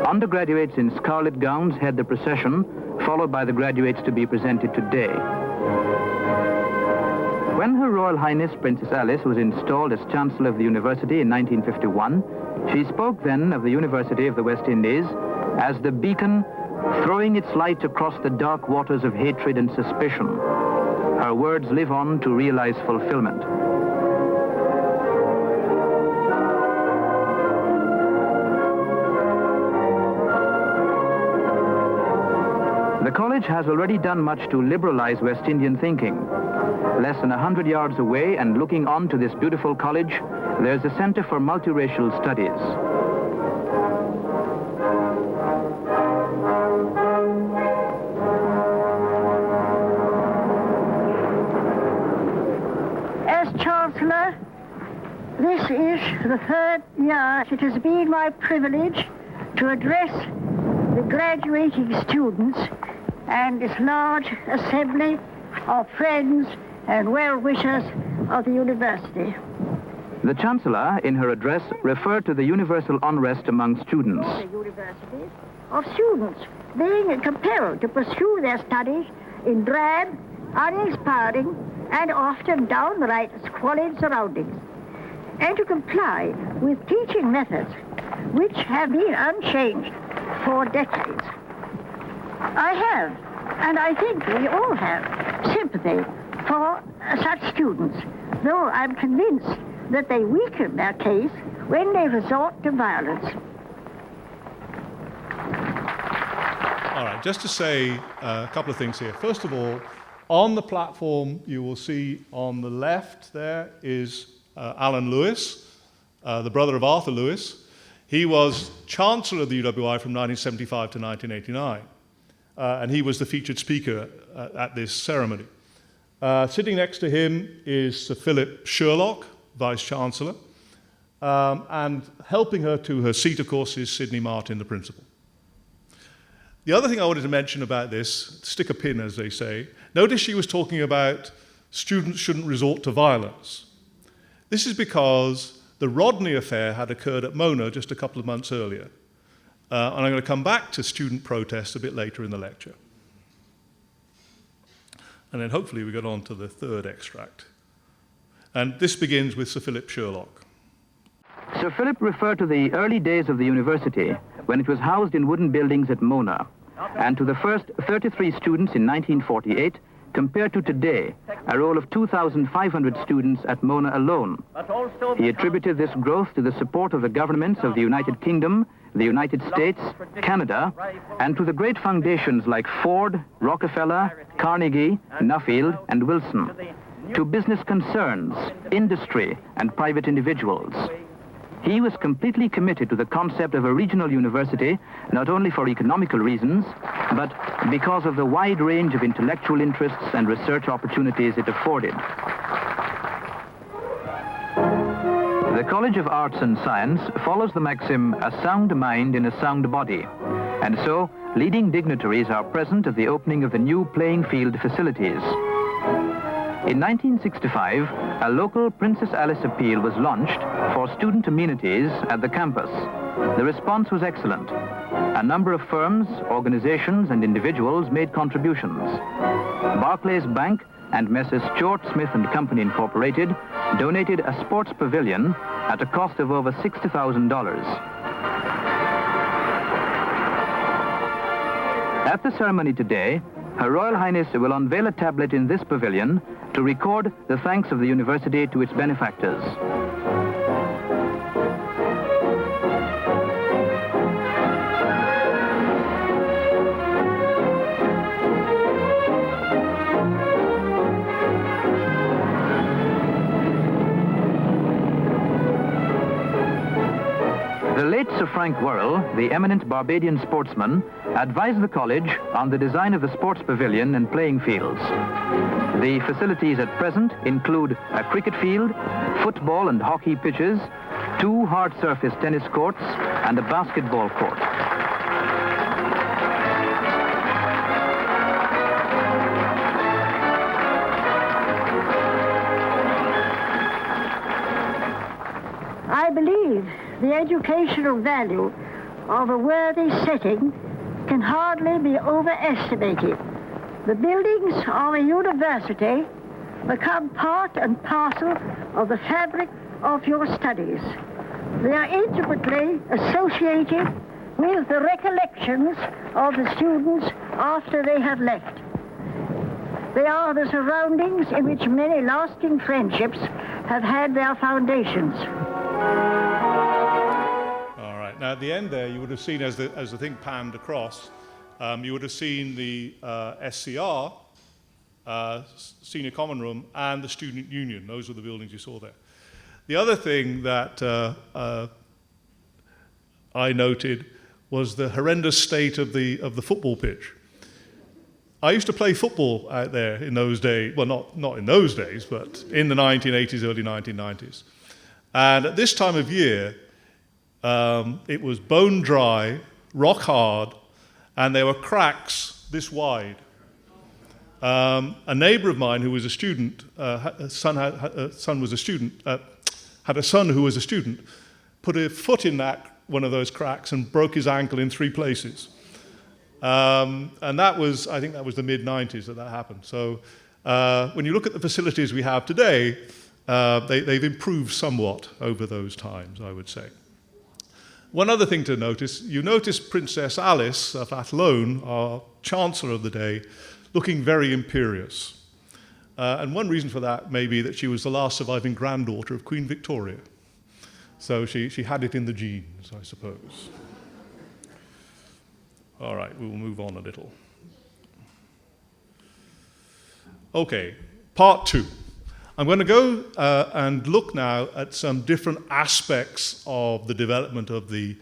Undergraduates in scarlet gowns head the procession, followed by the graduates to be presented today. When Her Royal Highness Princess Alice was installed as Chancellor of the University in 1951, she spoke then of the University of the West Indies as the beacon throwing its light across the dark waters of hatred and suspicion. Her words live on to realize fulfillment. The college has already done much to liberalize West Indian thinking. Less than 100 yards away and looking on to this beautiful college, there's a Center for Multiracial Studies. Chancellor, this is the 3rd year it has been my privilege to address the graduating students and this large assembly of friends and well-wishers of the university. The Chancellor, in her address, referred to the universal unrest among students. The universities of students being compelled to pursue their studies in drab, uninspiring, and often downright squalid surroundings, and to comply with teaching methods which have been unchanged for decades. I have, and I think we all have, sympathy for such students, though I'm convinced that they weaken their case when they resort to violence. All right, just to say a couple of things here. First of all, on the platform, you will see on the left there is Alan Lewis, the brother of Arthur Lewis. He was Chancellor of the UWI from 1975 to 1989, and he was the featured speaker at this ceremony. Sitting next to him is Sir Philip Sherlock, Vice-Chancellor, and helping her to her seat, of course, is Sidney Martin, the Principal. The other thing I wanted to mention about this, stick a pin, as they say, notice she was talking about students shouldn't resort to violence. This is because the Rodney affair had occurred at Mona just a couple of months earlier. And I'm going to come back to student protests a bit later in the lecture. And then hopefully we get on to the 3rd extract. And this begins with Sir Philip Sherlock. Sir Philip referred to the early days of the university when it was housed in wooden buildings at Mona, and to the first 33 students in 1948 compared to today, a roll of 2,500 students at Mona alone. He attributed this growth to the support of the governments of the United Kingdom, the United States, Canada, and to the great foundations like Ford, Rockefeller, Carnegie, Nuffield, and Wilson, to business concerns, industry, and private individuals. He was completely committed to the concept of a regional university, not only for economical reasons, but because of the wide range of intellectual interests and research opportunities it afforded. The College of Arts and Science follows the maxim, a sound mind in a sound body, and so leading dignitaries are present at the opening of the new playing field facilities. In 1965, a local Princess Alice appeal was launched for student amenities at the campus. The response was excellent. A number of firms, organizations, and individuals made contributions. Barclays Bank and Messrs. Stuart Smith and Company Incorporated donated a sports pavilion at a cost of over $60,000. At the ceremony today, Her Royal Highness will unveil a tablet in this pavilion to record the thanks of the university to its benefactors. The late Sir Frank Worrell, the eminent Barbadian sportsman, advised the college on the design of the sports pavilion and playing fields. The facilities at present include a cricket field, football and hockey pitches, 2 hard-surface tennis courts, and a basketball court. I believe the educational value of a worthy setting can hardly be overestimated. The buildings of a university become part and parcel of the fabric of your studies. They are intimately associated with the recollections of the students after they have left. They are the surroundings in which many lasting friendships have had their foundations. All right. Now, at the end there, you would have seen, as the thing panned across, you would have seen the SCR, Senior Common Room, and the Student Union. Those were the buildings you saw there. The other thing that I noted was the horrendous state of the football pitch. I used to play football out there in those days. Well, not in those days, but in the 1980s, early 1990s. And at this time of year, it was bone dry, rock hard, and there were cracks this wide. A neighbor of mine who was a student, had a son who was a student, put a foot in one of those cracks and broke his ankle in 3 places. And I think that was the mid-90s that happened. So when you look at the facilities we have today, they've improved somewhat over those times, I would say. One other thing to notice, you notice Princess Alice of Athlone, our Chancellor of the day, looking very imperious. And one reason for that may be that she was the last surviving granddaughter of Queen Victoria. So she had it in the genes, I suppose. All right, we will move on a little. Okay, part 2. I'm going to go and look now at some different aspects of the development of the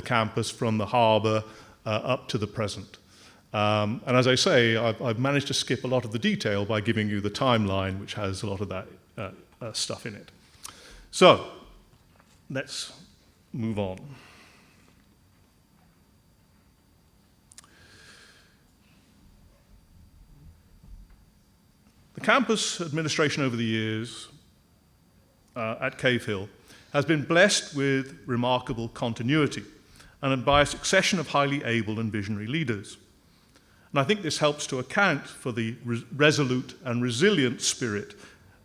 campus from the harbour up to the present. And as I say, I've managed to skip a lot of the detail by giving you the timeline, which has a lot of that stuff in it. So, let's move on. The campus administration over the years at Cave Hill has been blessed with remarkable continuity and by a succession of highly able and visionary leaders. And I think this helps to account for the resolute and resilient spirit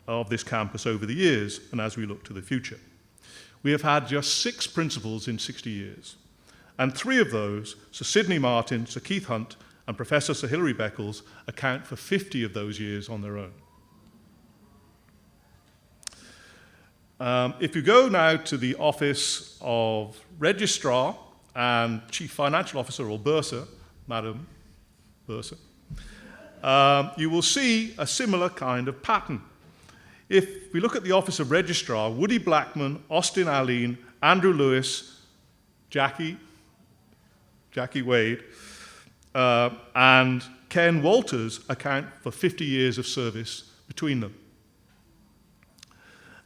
of this campus over the years and as we look to the future. We have had just 6 principals in 60 years, and 3 of those, Sir Sidney Martin, Sir Keith Hunt, and Professor Sir Hilary Beckles, account for 50 of those years on their own. If you go now to the Office of Registrar and Chief Financial Officer, or Bursar, Madam Bursar, you will see a similar kind of pattern. If we look at the Office of Registrar, Woody Blackman, Austin Alleyne, Andrew Lewis, Jackie Wade, and Ken Walters account for 50 years of service between them.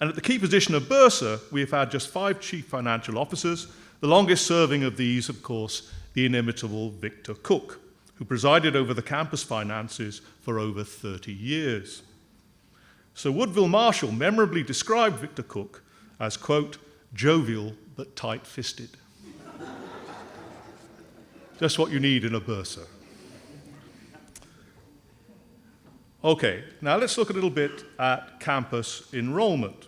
And at the key position of Bursar, we have had just 5 chief financial officers, the longest serving of these, of course, the inimitable Victor Cook, who presided over the campus finances for over 30 years. Sir Woodville Marshall memorably described Victor Cook as, quote, jovial but tight-fisted. Just what you need in a bursar. Okay, now let's look a little bit at campus enrollment.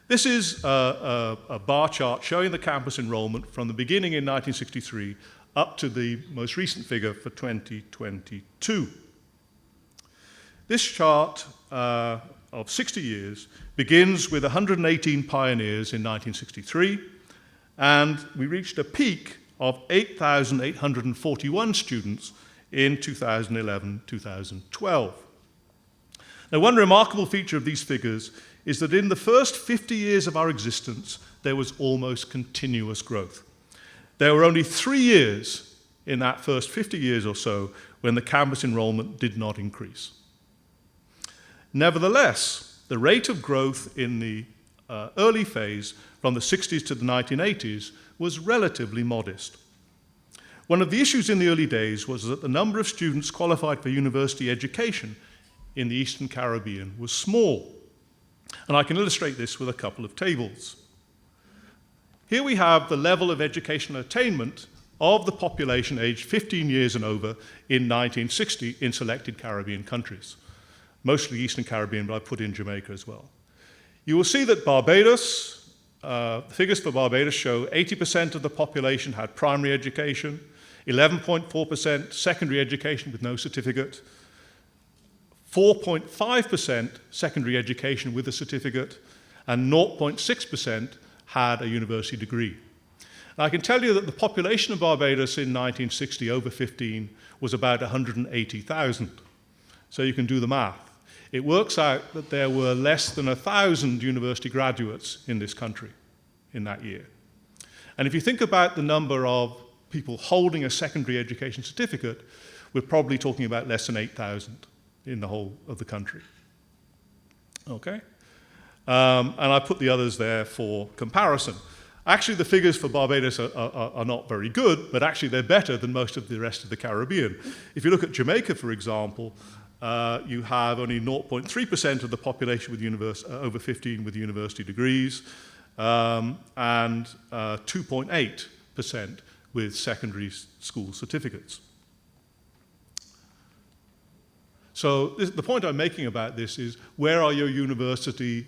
This is a bar chart showing the campus enrollment from the beginning in 1963 up to the most recent figure for 2022. This chart of 60 years begins with 118 pioneers in 1963, and we reached a peak of 8,841 students in 2011-2012. Now, one remarkable feature of these figures is that in the first 50 years of our existence, there was almost continuous growth. There were only 3 years in that first 50 years or so when the campus enrollment did not increase. Nevertheless, the rate of growth in the early phase from the 60s to the 1980s was relatively modest. One of the issues in the early days was that the number of students qualified for university education in the Eastern Caribbean was small. And I can illustrate this with a couple of tables. Here we have the level of educational attainment of the population aged 15 years and over in 1960 in selected Caribbean countries. Mostly Eastern Caribbean, but I put in Jamaica as well. You will see that Barbados, the figures for Barbados show 80% of the population had primary education, 11.4% secondary education with no certificate, 4.5% secondary education with a certificate, and 0.6% had a university degree. And I can tell you that the population of Barbados in 1960 over 15 was about 180,000. So you can do the math. It works out that there were less than 1,000 university graduates in this country in that year. And if you think about the number of people holding a secondary education certificate, we're probably talking about less than 8,000 in the whole of the country. Okay? And I put the others there for comparison. Actually, the figures for Barbados are not very good, but actually they're better than most of the rest of the Caribbean. If you look at Jamaica, for example, you have only 0.3% of the population with over 15 with university degrees, and 2.8% with secondary school certificates. So the point I'm making about this is, where are your university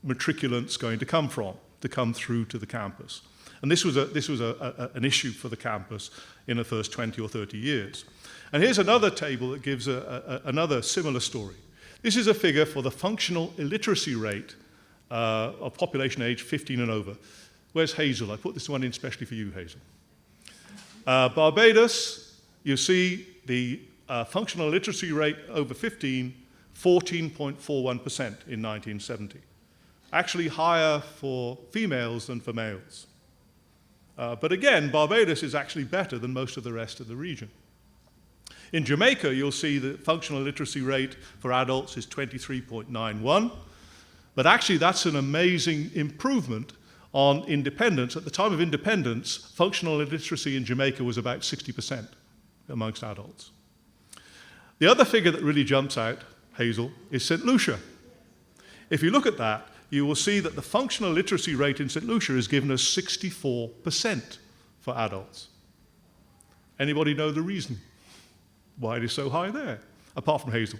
matriculants going to come from to come through to the campus? And this was an issue for the campus in the first 20 or 30 years. And here's another table that gives another similar story. This is a figure for the functional illiteracy rate of population age 15 and over. Where's Hazel? I put this one in especially for you, Hazel. Barbados, you see the functional literacy rate over 15, 14.41% in 1970. Actually higher for females than for males. But again, Barbados is actually better than most of the rest of the region. In Jamaica, you'll see the functional literacy rate for adults is 23.91, but actually that's an amazing improvement on independence. At the time of independence, functional illiteracy in Jamaica was about 60% amongst adults. The other figure that really jumps out, Hazel, is St. Lucia. If you look at that, you will see that the functional literacy rate in St. Lucia has given us 64% for adults. Anybody know the reason why it is so high there, apart from Hazel?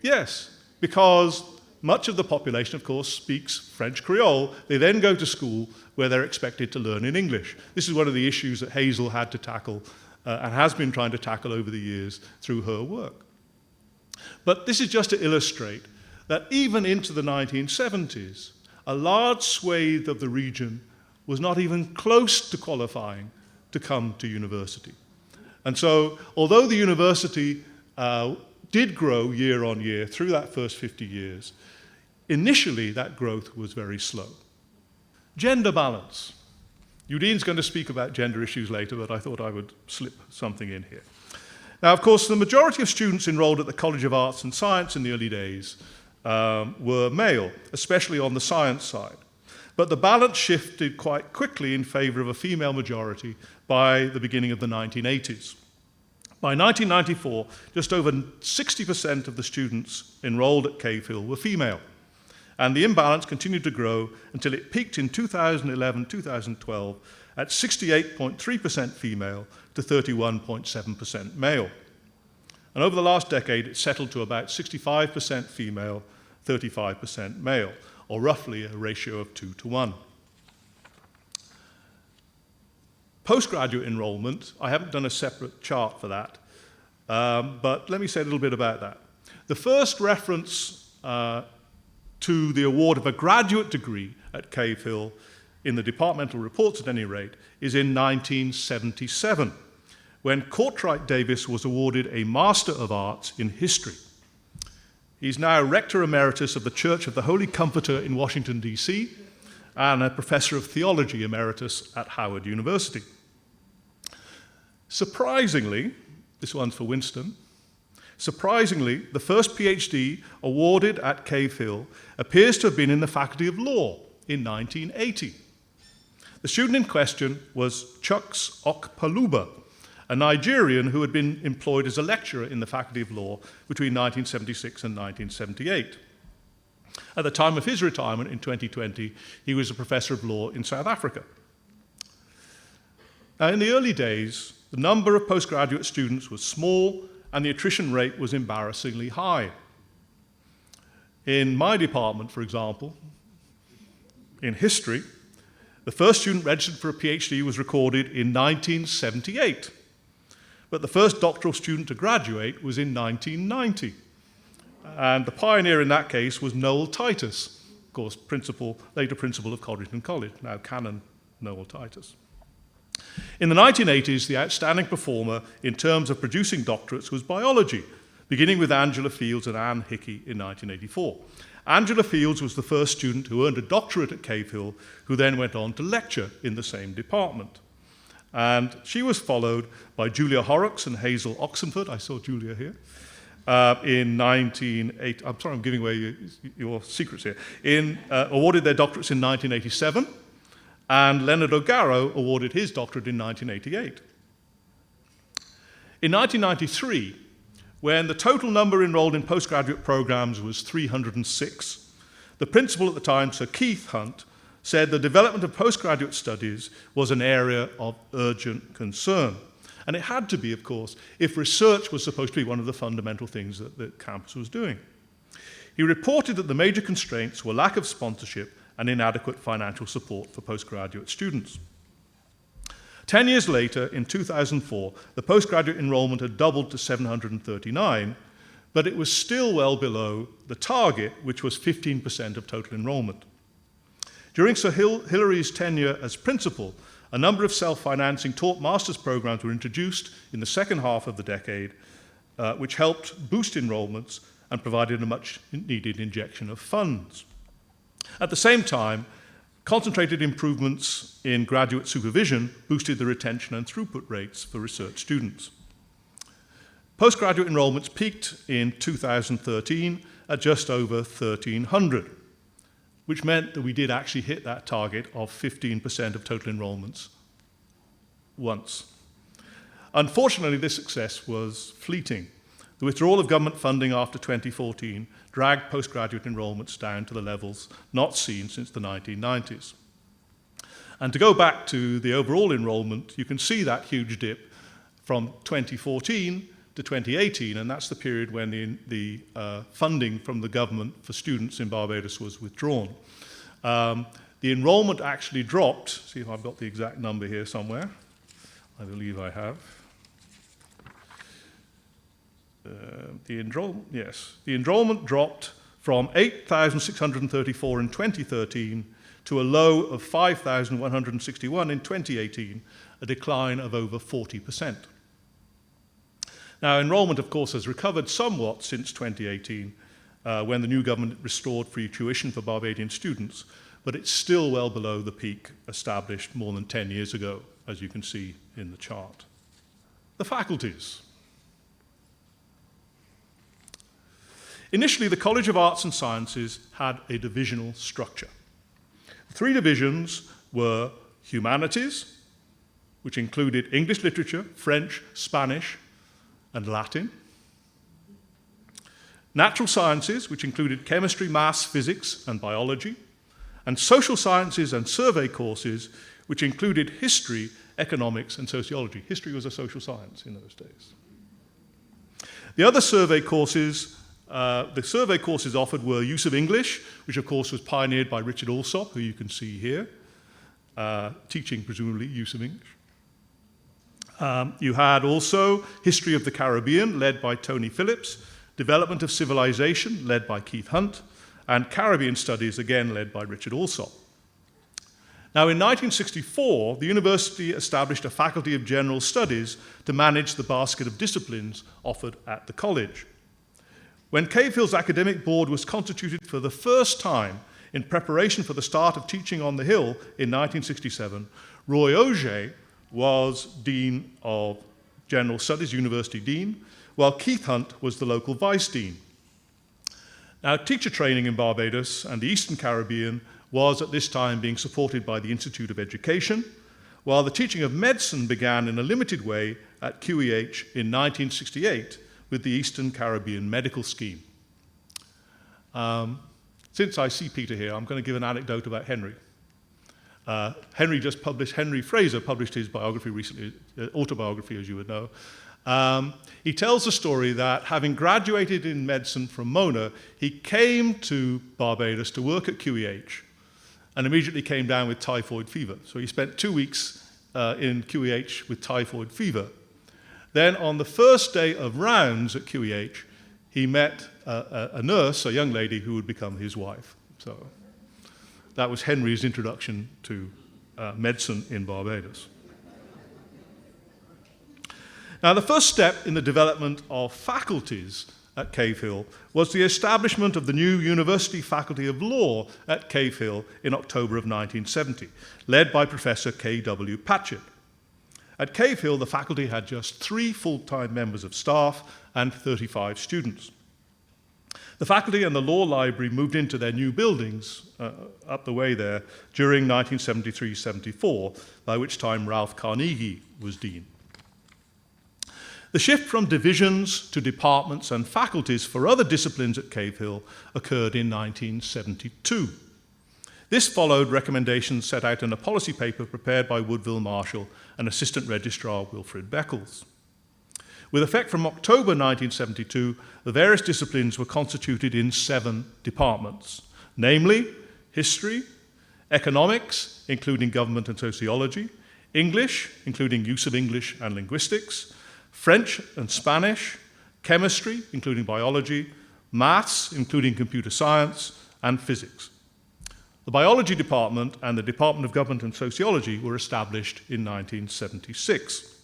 Yes, because much of the population, of course, speaks French Creole. They then go to school where they're expected to learn in English. This is one of the issues that Hazel had to tackle and has been trying to tackle over the years through her work. But this is just to illustrate that even into the 1970s, a large swathe of the region was not even close to qualifying to come to university. And so, although the university did grow year on year through that first 50 years, initially that growth was very slow. Gender balance. Eudene's going to speak about gender issues later, but I thought I would slip something in here. Now, of course, the majority of students enrolled at the College of Arts and Science in the early days were male, especially on the science side. But the balance shifted quite quickly in favor of a female majority by the beginning of the 1980s. By 1994, just over 60% of the students enrolled at Cave Hill were female, and the imbalance continued to grow until it peaked in 2011-2012 at 68.3% female to 31.7% male. And over the last decade, it settled to about 65% female, 35% male, or roughly a ratio of 2 to 1. Postgraduate enrollment, I haven't done a separate chart for that, but let me say a little bit about that. The first reference to the award of a graduate degree at Cave Hill, in the departmental reports at any rate, is in 1977, when Courtright Davis was awarded a Master of Arts in History. He's now Rector Emeritus of the Church of the Holy Comforter in Washington, D.C., and a Professor of Theology Emeritus at Howard University. Surprisingly, this one's for Winston, surprisingly, the first PhD awarded at Cave Hill appears to have been in the Faculty of Law in 1980. The student in question was Chuks Okpaluba, a Nigerian who had been employed as a lecturer in the Faculty of Law between 1976 and 1978. At the time of his retirement in 2020, he was a professor of law in South Africa. Now, in the early days, the number of postgraduate students was small and the attrition rate was embarrassingly high. In my department, for example, in history, the first student registered for a PhD was recorded in 1978, but the first doctoral student to graduate was in 1990. And the pioneer in that case was Noel Titus, of course, later principal of Codrington College, now Canon Noel Titus. In the 1980s, the outstanding performer in terms of producing doctorates was biology, beginning with Angela Fields and Anne Hickey in 1984. Angela Fields was the first student who earned a doctorate at Cave Hill, who then went on to lecture in the same department. And she was followed by Julia Horrocks and Hazel Oxenford. I saw Julia here. In 1980, I'm sorry, I'm giving away your secrets here. Awarded their doctorates in 1987, and Leonard O'Garrow awarded his doctorate in 1988. In 1993, when the total number enrolled in postgraduate programs was 306, the principal at the time, Sir Keith Hunt, said the development of postgraduate studies was an area of urgent concern. And it had to be, of course, if research was supposed to be one of the fundamental things that the campus was doing. He reported that the major constraints were lack of sponsorship and inadequate financial support for postgraduate students. 10 years later, in 2004, the postgraduate enrollment had doubled to 739, but it was still well below the target, which was 15% of total enrollment. During Sir Hilary's tenure as principal, a number of self-financing taught master's programs were introduced in the second half of the decade, which helped boost enrollments and provided a much-needed injection of funds. At the same time, concentrated improvements in graduate supervision boosted the retention and throughput rates for research students. Postgraduate enrollments peaked in 2013 at just over 1,300, which meant that we did actually hit that target of 15% of total enrollments once. Unfortunately, this success was fleeting. The withdrawal of government funding after 2014 dragged postgraduate enrollments down to the levels not seen since the 1990s. And to go back to the overall enrollment, you can see that huge dip from 2014 to 2018, and that's the period when the funding from the government for students in Barbados was withdrawn. The enrollment actually dropped. See if I've got the exact number here somewhere. I believe I have. The enrollment dropped from 8,634 in 2013 to a low of 5,161 in 2018, a decline of over 40%. Now, enrollment, of course, has recovered somewhat since 2018, when the new government restored free tuition for Barbadian students, but it's still well below the peak established more than 10 years ago, as you can see in the chart. The faculties. Initially, the College of Arts and Sciences had a divisional structure. The three divisions were humanities, which included English literature, French, Spanish, and Latin. Natural sciences, which included chemistry, maths, physics, and biology. And social sciences and survey courses, which included history, economics, and sociology. History was a social science in those days. The other survey courses, offered were use of English, which of course was pioneered by Richard Alsop, who you can see here, teaching presumably use of English. You had also history of the Caribbean, led by Tony Phillips, development of civilization, led by Keith Hunt, and Caribbean studies, again led by Richard Alsop. Now, in 1964, the university established a Faculty of General Studies to manage the basket of disciplines offered at the college. When Cave Hill's academic board was constituted for the first time in preparation for the start of teaching on the Hill in 1967, Roy Auger was Dean of General Studies, University Dean, while Keith Hunt was the local Vice Dean. Now, teacher training in Barbados and the Eastern Caribbean was at this time being supported by the Institute of Education, while the teaching of medicine began in a limited way at QEH in 1968 with the Eastern Caribbean Medical Scheme. Since I see Peter here, I'm going to give an anecdote about Henry. Henry Fraser published his biography recently, autobiography, as you would know. He tells the story that having graduated in medicine from Mona, he came to Barbados to work at QEH and immediately came down with typhoid fever. So he spent 2 weeks in QEH with typhoid fever. Then on the first day of rounds at QEH, he met a nurse, a young lady who would become his wife. So that was Henry's introduction to medicine in Barbados. Now, the first step in the development of faculties at Cave Hill was the establishment of the new University Faculty of Law at Cave Hill in October of 1970, led by Professor K.W. Patchett. At Cave Hill, the faculty had just 3 full-time members of staff and 35 students. The faculty and the law library moved into their new buildings up the way there during 1973-74, by which time Ralph Carnegie was dean. The shift from divisions to departments and faculties for other disciplines at Cave Hill occurred in 1972. This followed recommendations set out in a policy paper prepared by Woodville Marshall and Assistant Registrar Wilfred Beckles. With effect from October 1972, the various disciplines were constituted in 7 departments, namely history, economics, including government and sociology, English, including use of English and linguistics, French and Spanish, chemistry, including biology, maths, including computer science, and physics. The biology department and the Department of Government and Sociology were established in 1976.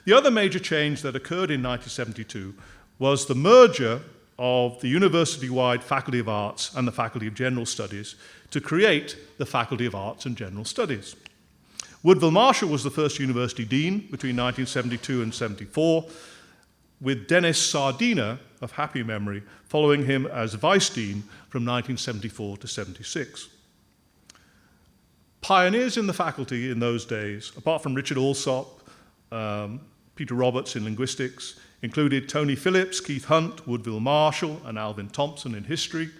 The other major change that occurred in 1972 was the merger of the university-wide Faculty of Arts and the Faculty of General Studies to create the Faculty of Arts and General Studies. Woodville Marshall was the first university dean between 1972 and 74, with Dennis Sardina, of happy memory, following him as vice dean from 1974 to 76. Pioneers in the faculty in those days, apart from Richard Alsop, Peter Roberts in linguistics, included Tony Phillips, Keith Hunt, Woodville Marshall, and Alvin Thompson in history,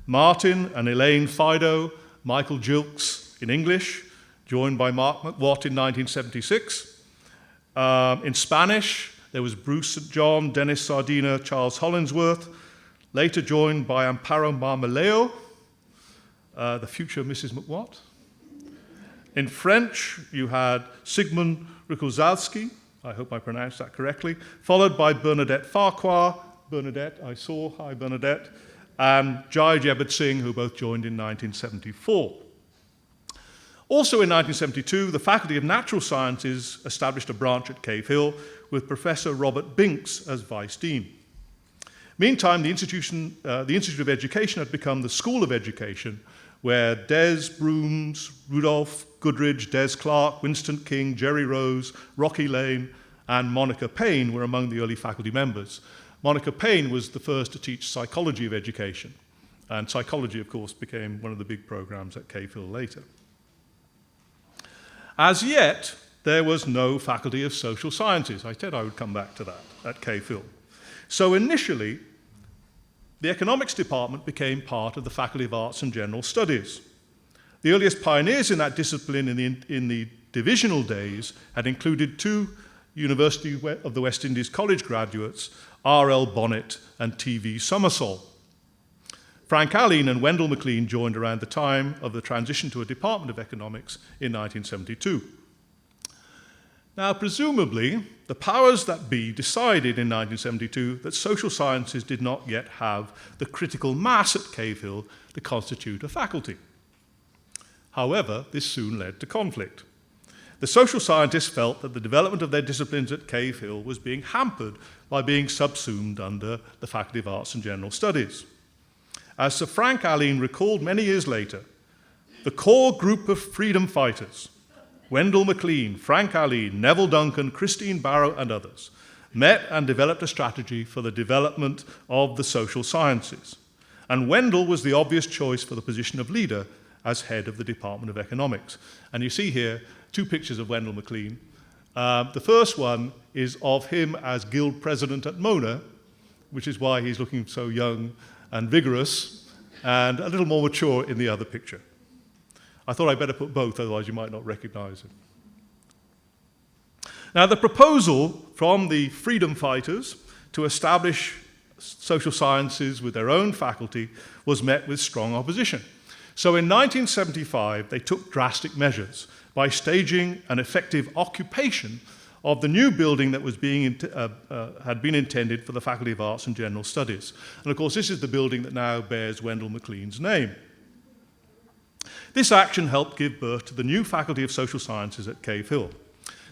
Martin and Elaine Fido, Michael Gilkes in English, joined by Mark McWatt in 1976. In Spanish, there was Bruce St. John, Dennis Sardina, Charles Hollingsworth, later joined by Amparo Marmoleo, the future Mrs. McWatt. In French, you had Sigmund Rykozalski, I hope I pronounced that correctly, followed by Bernadette Farquhar, Bernadette, I saw, hi Bernadette, and Jai Jebed Singh, who both joined in 1974. Also in 1972, the Faculty of Natural Sciences established a branch at Cave Hill with Professor Robert Binks as Vice Dean. Meantime, the Institute of Education had become the School of Education, where Des Brooms, Rudolph Goodridge, Des Clark, Winston King, Jerry Rose, Rocky Lane, and Monica Payne were among the early faculty members. Monica Payne was the first to teach psychology of education, and psychology, of course, became one of the big programs at Cave Hill later. As yet, there was no Faculty of Social Sciences. I said I would come back to that at K-Phil. So initially, the economics department became part of the Faculty of Arts and General Studies. The earliest pioneers in that discipline in the divisional days had included two University of the West Indies College graduates, R.L. Bonnet and T.V. Summersall. Frank Alleyne and Wendell McLean joined around the time of the transition to a Department of Economics in 1972. Now, presumably, the powers that be decided in 1972 that social sciences did not yet have the critical mass at K-Phil to constitute a faculty. However, this soon led to conflict. The social scientists felt that the development of their disciplines at K-Phil was being hampered by being subsumed under the Faculty of Arts and General Studies. As Sir Frank Alleyne recalled many years later, the core group of freedom fighters, Wendell McLean, Frank Alleyne, Neville Duncan, Christine Barrow, and others, met and developed a strategy for the development of the social sciences. And Wendell was the obvious choice for the position of leader as head of the Department of Economics. And you see here two pictures of Wendell McLean. The first one is of him as guild president at Mona, which is why he's looking so young and vigorous, and a little more mature in the other picture. I thought I'd better put both, otherwise you might not recognize him. Now, the proposal from the freedom fighters to establish social sciences with their own faculty was met with strong opposition. So in 1975, they took drastic measures by staging an effective occupation of the new building that was had been intended for the Faculty of Arts and General Studies. And of course, this is the building that now bears Wendell McLean's name. This action helped give birth to the new Faculty of Social Sciences at K-Phil.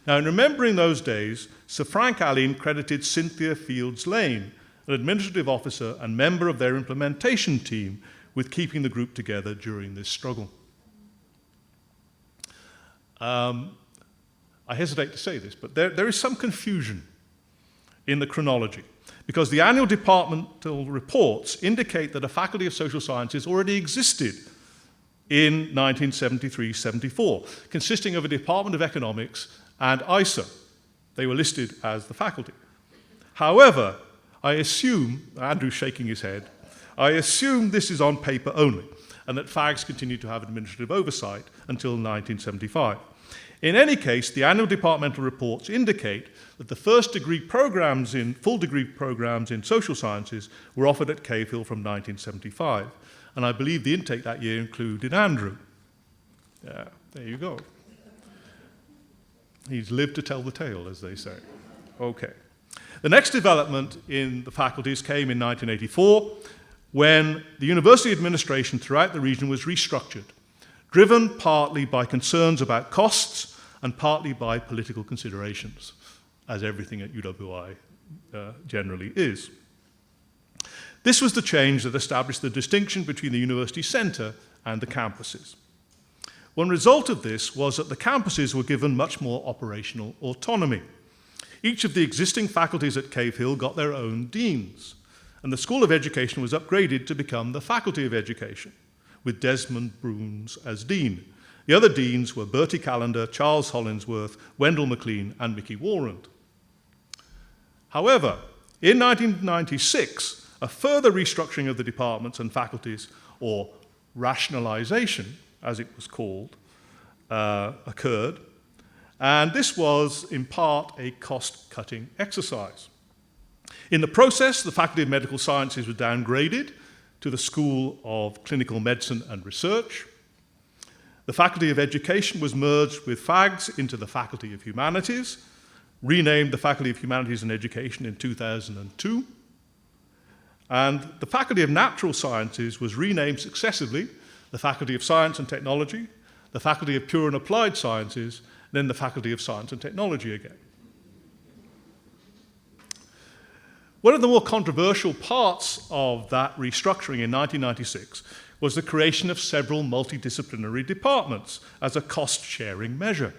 Now, in remembering those days, Sir Frank Alleyne credited Cynthia Fields Lane, an administrative officer and member of their implementation team, with keeping the group together during this struggle. I hesitate to say this, but there is some confusion in the chronology, because the annual departmental reports indicate that a Faculty of Social Sciences already existed in 1973-74, consisting of a Department of Economics and ISA. They were listed as the faculty. However, I assume, Andrew's shaking his head, I assume this is on paper only, and that FAGs continued to have administrative oversight until 1975. In any case, the annual departmental reports indicate that the full degree programs in social sciences were offered at K-Phil from 1975. And I believe the intake that year included Andrew. Yeah, there you go. He's lived to tell the tale, as they say. Okay. The next development in the faculties came in 1984, when the university administration throughout the region was restructured, driven partly by concerns about costs and partly by political considerations, as everything at UWI generally is. This was the change that established the distinction between the university centre and the campuses. One result of this was that the campuses were given much more operational autonomy. Each of the existing faculties at Cave Hill got their own deans, and the School of Education was upgraded to become the Faculty of Education, with Desmond Brooms as dean. The other deans were Bertie Callender, Charles Hollingsworth, Wendell McLean, and Mickey Warrant. However, in 1996, a further restructuring of the departments and faculties, or rationalization, as it was called, occurred, and this was in part a cost-cutting exercise. In the process, the Faculty of Medical Sciences was downgraded to the School of Clinical Medicine and Research. The Faculty of Education was merged with FAGS into the Faculty of Humanities, renamed the Faculty of Humanities and Education in 2002. And the Faculty of Natural Sciences was renamed successively the Faculty of Science and Technology, the Faculty of Pure and Applied Sciences, then the Faculty of Science and Technology again. One of the more controversial parts of that restructuring in 1996 was the creation of several multidisciplinary departments as a cost-sharing measure.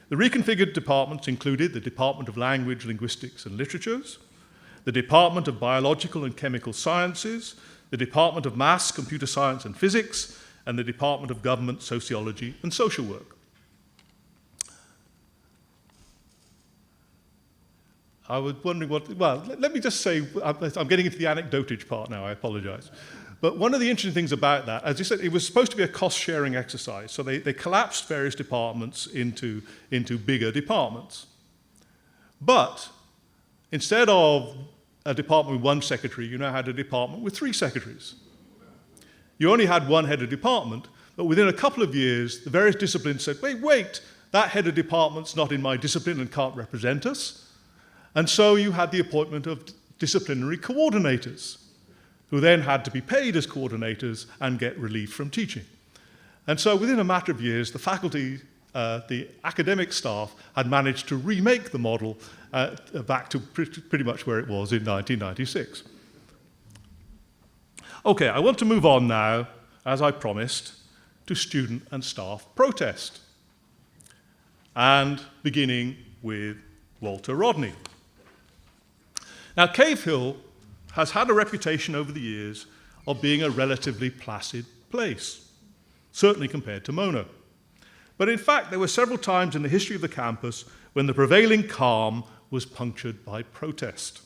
The reconfigured departments included the Department of Language, Linguistics and Literatures, the Department of Biological and Chemical Sciences, the Department of Maths, Computer Science and Physics, and the Department of Government, Sociology and Social Work. I was wondering let me just say, I'm getting into the anecdotage part now, I apologize. But one of the interesting things about that, as you said, it was supposed to be a cost-sharing exercise. So they collapsed various departments into bigger departments. But instead of a department with one secretary, you now had a department with 3 secretaries. You only had one head of department, but within a couple of years, the various disciplines said, wait, that head of department's not in my discipline and can't represent us. And so you had the appointment of disciplinary coordinators, who then had to be paid as coordinators and get relief from teaching. And so within a matter of years, the faculty, the academic staff, had managed to remake the model back to pretty much where it was in 1996. Okay, I want to move on now, as I promised, to student and staff protest. And beginning with Walter Rodney. Now, Cave Hill has had a reputation over the years of being a relatively placid place, certainly compared to Mona. But in fact, there were several times in the history of the campus when the prevailing calm was punctured by protest.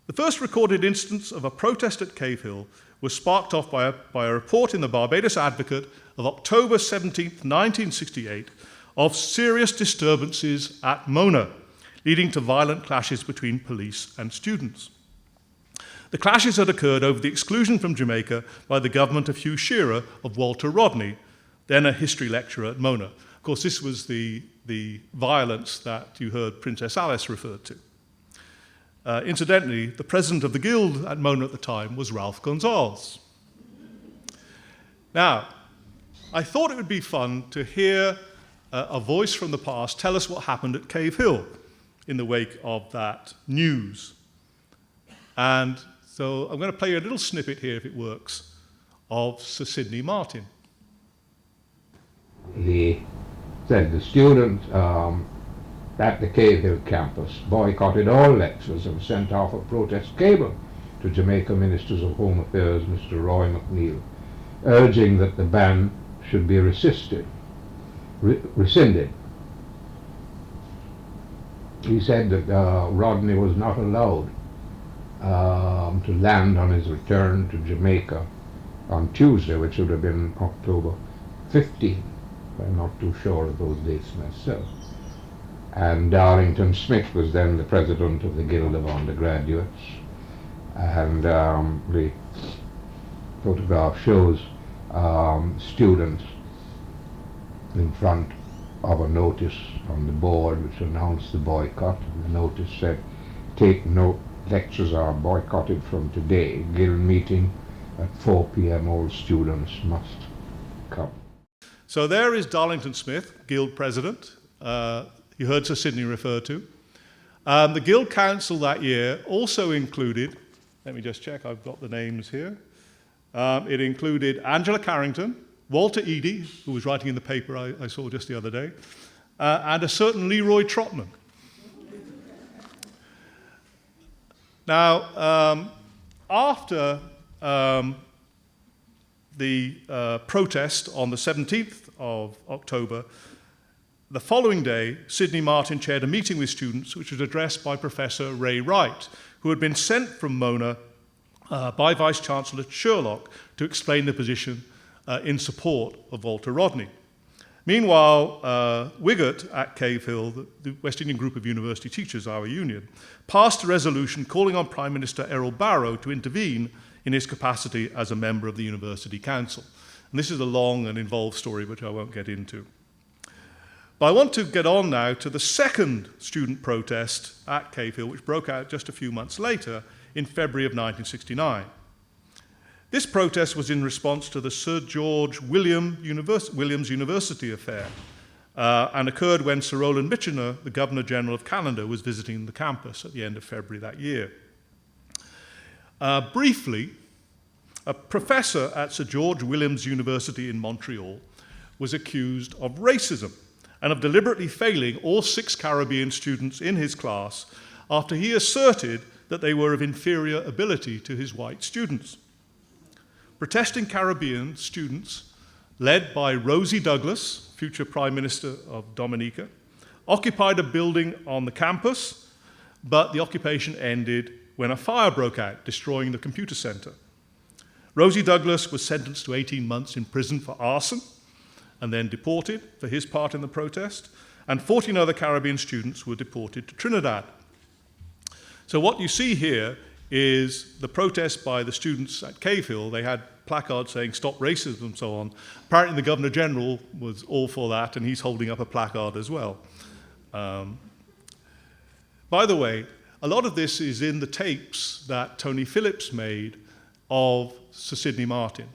The first recorded instance of a protest at Cave Hill was sparked off by a report in the Barbados Advocate of October 17, 1968, of serious disturbances at Mona, leading to violent clashes between police and students. The clashes had occurred over the exclusion from Jamaica by the government of Hugh Shearer of Walter Rodney, then a history lecturer at Mona. Of course, this was the violence that you heard Princess Alice referred to. Incidentally, the president of the guild at Mona at the time was Ralph Gonzalez. Now, I thought it would be fun to hear a voice from the past tell us what happened at Cave Hill in the wake of that news. And so I'm going to play you a little snippet here, if it works, of Sir Sidney Martin. He said the students at the Cave Hill campus boycotted all lectures and sent off a protest cable to Jamaica Ministers of Home Affairs, Mr. Roy McNeill, urging that the ban should be rescinded. He said that Rodney was not allowed to land on his return to Jamaica on Tuesday, which would have been October 15. I'm not too sure of those dates myself. And Darlington Smith was then the president of the Guild of Undergraduates. And the photograph shows students in front of a notice on the board which announced the boycott. And the notice said, "Take note, lectures are boycotted from today. Guild meeting at 4 p.m. All students must come." So there is Darlington Smith, Guild president. You heard Sir Sidney refer to. The Guild Council that year also included, let me just check, I've got the names here. It included Angela Carrington, Walter Eady, who was writing in the paper I saw just the other day, and a certain Leroy Trotman. Now, after the protest on the 17th of October, the following day, Sidney Martin chaired a meeting with students which was addressed by Professor Ray Wright, who had been sent from Mona by Vice-Chancellor Sherlock to explain the position in support of Walter Rodney. Meanwhile, Wiggott at Cave Hill, the West Indian Group of University Teachers, our union, passed a resolution calling on Prime Minister Errol Barrow to intervene in his capacity as a member of the University Council. And this is a long and involved story which I won't get into. But I want to get on now to the second student protest at Cave Hill, which broke out just a few months later in February of 1969. This protest was in response to the Sir George Williams University affair and occurred when Sir Roland Michener, the Governor-General of Canada, was visiting the campus at the end of February that year. Briefly, a professor at Sir George Williams University in Montreal was accused of racism and of deliberately failing all 6 Caribbean students in his class after he asserted that they were of inferior ability to his white students. Protesting Caribbean students, led by Rosie Douglas, future Prime Minister of Dominica, occupied a building on the campus, but the occupation ended when a fire broke out, destroying the computer center. Rosie Douglas was sentenced to 18 months in prison for arson and then deported for his part in the protest, and 14 other Caribbean students were deported to Trinidad. So what you see here is the protest by the students at Cave Hill. They had placards saying "Stop Racism" and so on. Apparently the Governor General was all for that, and he's holding up a placard as well. By the way, a lot of this is in the tapes that Tony Phillips made of Sir Sidney Martin.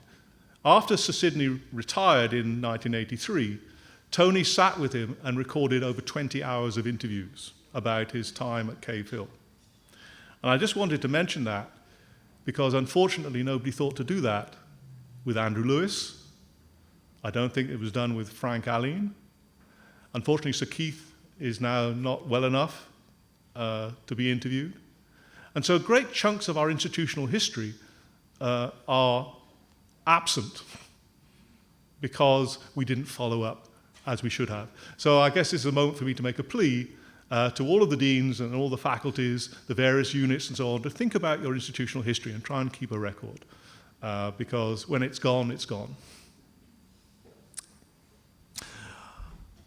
After Sir Sidney retired in 1983, Tony sat with him and recorded over 20 hours of interviews about his time at Cave Hill. And I just wanted to mention that because unfortunately nobody thought to do that with Andrew Lewis. I don't think it was done with Frank Alleyne. Unfortunately, Sir Keith is now not well enough to be interviewed. And so great chunks of our institutional history are absent because we didn't follow up as we should have. So I guess this is a moment for me to make a plea to all of the deans and all the faculties, the various units and so on, to think about your institutional history and try and keep a record, because when it's gone, it's gone.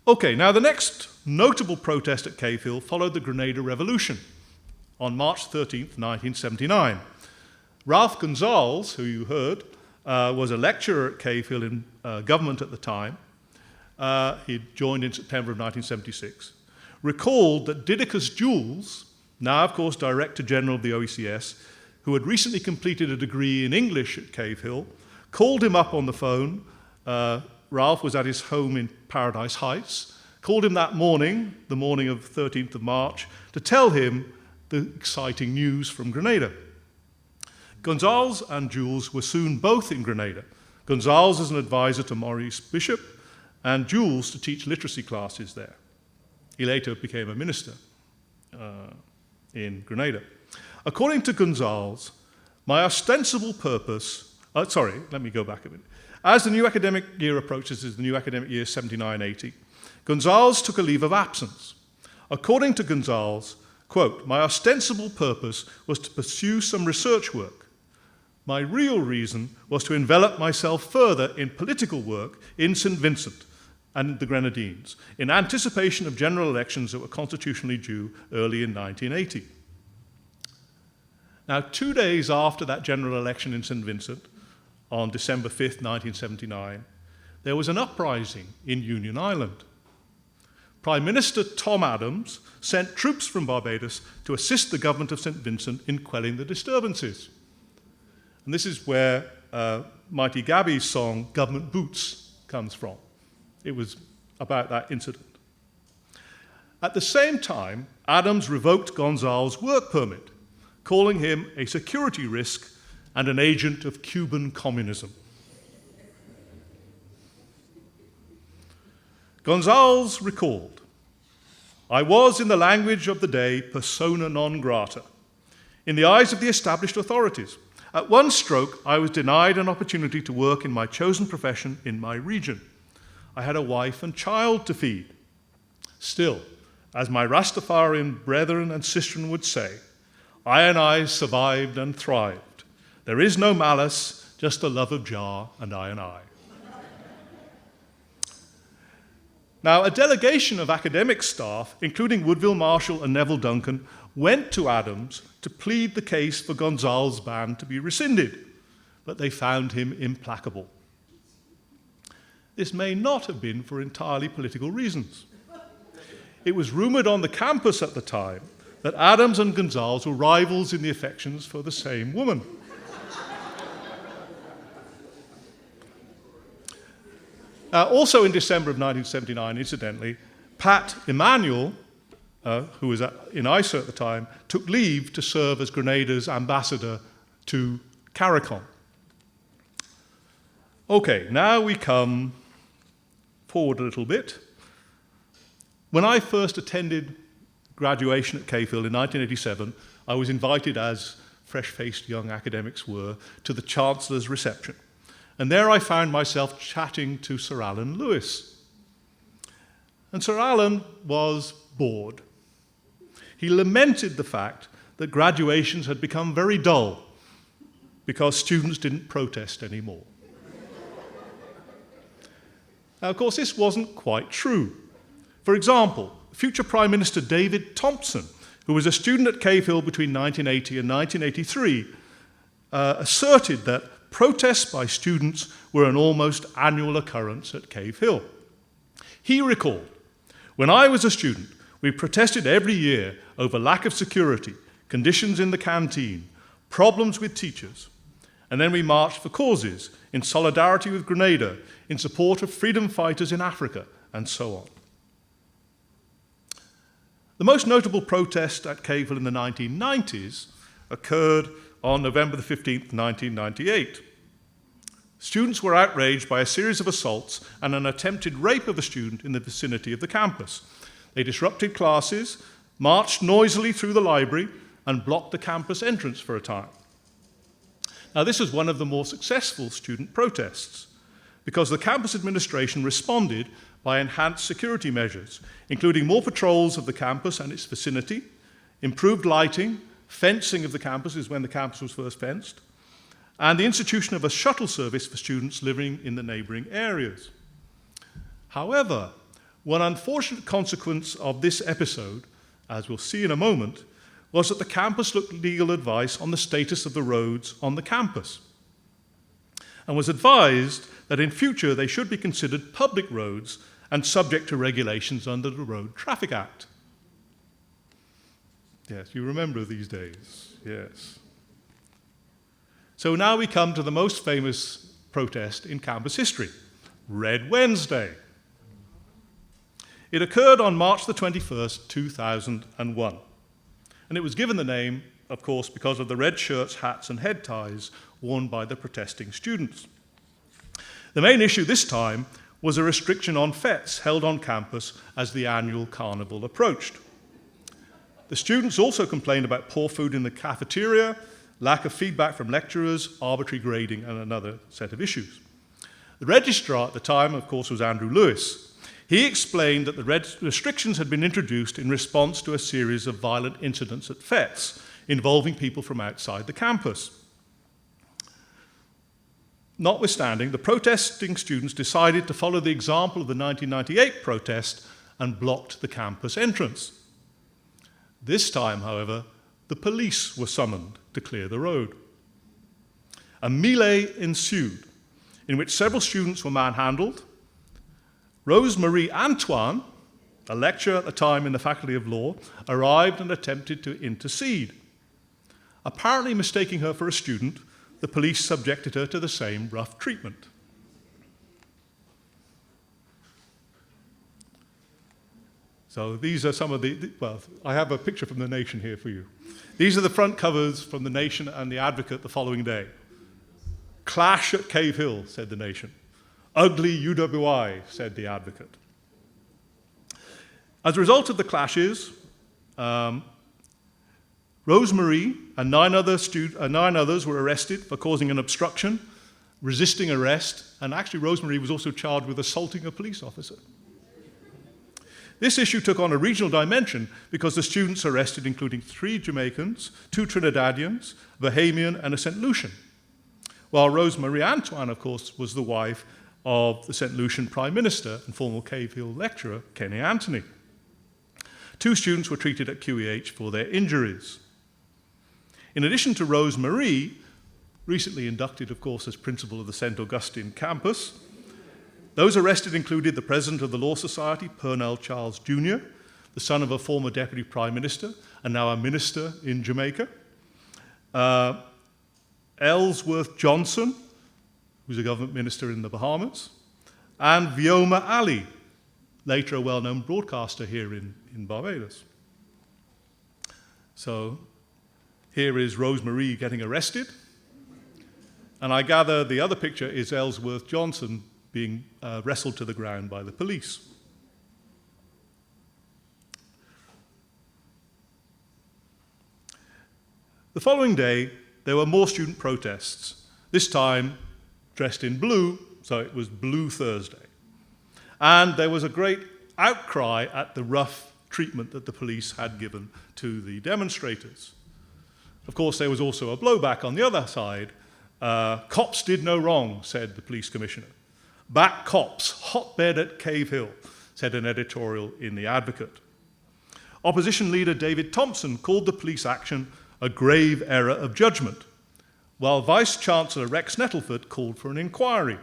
Okay, now the next notable protest at Cave Hill followed the Grenada Revolution on March 13th, 1979. Ralph Gonzalez, who you heard, was a lecturer at Cave Hill in government at the time. He'd joined in September of 1976. Recalled that Didacus Jules, now of course Director General of the OECS, who had recently completed a degree in English at Cave Hill, called him up on the phone. Ralph was at his home in Paradise Heights, called him that morning, the morning of 13th of March, to tell him the exciting news from Grenada. Gonzalez and Jules were soon both in Grenada. Gonzalez as an advisor to Maurice Bishop, and Jules to teach literacy classes there. He later became a minister in Grenada. According to Gonzalez, my ostensible purpose, let me go back a minute. As the new academic year approaches, is the new academic year 79-80, Gonzalez took a leave of absence. According to Gonzalez, quote, my ostensible purpose was to pursue some research work. My real reason was to envelop myself further in political work in St. Vincent and the Grenadines, in anticipation of general elections that were constitutionally due early in 1980. Now, 2 days after that general election in St. Vincent, on December 5th, 1979, there was an uprising in Union Island. Prime Minister Tom Adams sent troops from Barbados to assist the government of St. Vincent in quelling the disturbances. And this is where Mighty Gabby's song, Government Boots, comes from. It was about that incident. At the same time, Adams revoked Gonzalez's work permit, calling him a security risk and an agent of Cuban communism. Gonzalez recalled, I was, in the language of the day, persona non grata, in the eyes of the established authorities. At one stroke, I was denied an opportunity to work in my chosen profession in my region. I had a wife and child to feed. Still, as my Rastafarian brethren and sistren would say, I survived and thrived. There is no malice, just the love of Jah and I. Now, a delegation of academic staff, including Woodville Marshall and Neville Duncan, went to Adams to plead the case for Gonzalez's ban to be rescinded, but they found him implacable. This may not have been for entirely political reasons. It was rumored on the campus at the time that Adams and Gonzalez were rivals in the affections for the same woman. Also in December of 1979, incidentally, Pat Emanuel, who was in ISA at the time, took leave to serve as Grenada's ambassador to CARICOM. Okay, now we come forward a little bit. When I first attended graduation at Cave Hill in 1987, I was invited, as fresh-faced young academics were, to the Chancellor's reception. And there I found myself chatting to Sir Alan Lewis. And Sir Alan was bored. He lamented the fact that graduations had become very dull because students didn't protest anymore. Now, of course, this wasn't quite true. For example, future Prime Minister David Thompson, who was a student at Cave Hill between 1980 and 1983, asserted that protests by students were an almost annual occurrence at Cave Hill. He recalled, "When I was a student, we protested every year over lack of security, conditions in the canteen, problems with teachers, and then we marched for causes in solidarity with Grenada, in support of freedom fighters in Africa, and so on." The most notable protest at Cave Hill in the 1990s occurred on November the 15th, 1998. Students were outraged by a series of assaults and an attempted rape of a student in the vicinity of the campus. They disrupted classes, marched noisily through the library, and blocked the campus entrance for a time. Now, this was one of the more successful student protests because the campus administration responded by enhanced security measures, including more patrols of the campus and its vicinity, improved lighting, fencing of the campuses when the campus was first fenced, and the institution of a shuttle service for students living in the neighboring areas. However, one unfortunate consequence of this episode, as we'll see in a moment, was that the campus looked legal advice on the status of the roads on the campus and was advised that in future they should be considered public roads and subject to regulations under the Road Traffic Act. Yes, you remember these days, yes. So now we come to the most famous protest in campus history, Red Wednesday. It occurred on March the 21st, 2001. And it was given the name, of course, because of the red shirts, hats, and head ties worn by the protesting students. The main issue this time was a restriction on fetes held on campus as the annual carnival approached. The students also complained about poor food in the cafeteria, lack of feedback from lecturers, arbitrary grading, and another set of issues. The registrar at the time, of course, was Andrew Lewis. He explained that the restrictions had been introduced in response to a series of violent incidents at fetes involving people from outside the campus. Notwithstanding, the protesting students decided to follow the example of the 1998 protest and blocked the campus entrance. This time, however, the police were summoned to clear the road. A melee ensued, in which several students were manhandled. Rose Marie Antoine, a lecturer at the time in the Faculty of Law, arrived and attempted to intercede. Apparently mistaking her for a student, the police subjected her to the same rough treatment. So these are some of well, I have a picture from The Nation here for you. These are the front covers from The Nation and The Advocate the following day. Clash at Cave Hill, said The Nation. Ugly UWI, said The Advocate. As a result of the clashes, Rosemarie and nine others were arrested for causing an obstruction, resisting arrest, and actually Rosemarie was also charged with assaulting a police officer. This issue took on a regional dimension because the students arrested including 3 Jamaicans, 2 Trinidadians, a Bahamian, and a St. Lucian, while Rose Marie Antoine, of course, was the wife of the St. Lucian Prime Minister and former Cave Hill lecturer, Kenny Anthony. 2 students were treated at QEH for their injuries. In addition to Rose Marie, recently inducted, of course, as principal of the St. Augustine campus, those arrested included the president of the Law Society, Purnell Charles Jr., the son of a former deputy prime minister and now a minister in Jamaica, Ellsworth Johnson, who's a government minister in the Bahamas, and Vioma Ali, later a well-known broadcaster here in Barbados. So here is Rose Marie getting arrested, and I gather the other picture is Ellsworth Johnson being wrestled to the ground by the police. The following day, there were more student protests, this time dressed in blue, so it was Blue Thursday. And there was a great outcry at the rough treatment that the police had given to the demonstrators. Of course, there was also a blowback on the other side. Cops did no wrong, said the police commissioner. Back cops, hotbed at Cave Hill, said an editorial in The Advocate. Opposition leader David Thompson called the police action a grave error of judgment, while Vice-Chancellor Rex Nettleford called for an inquiry.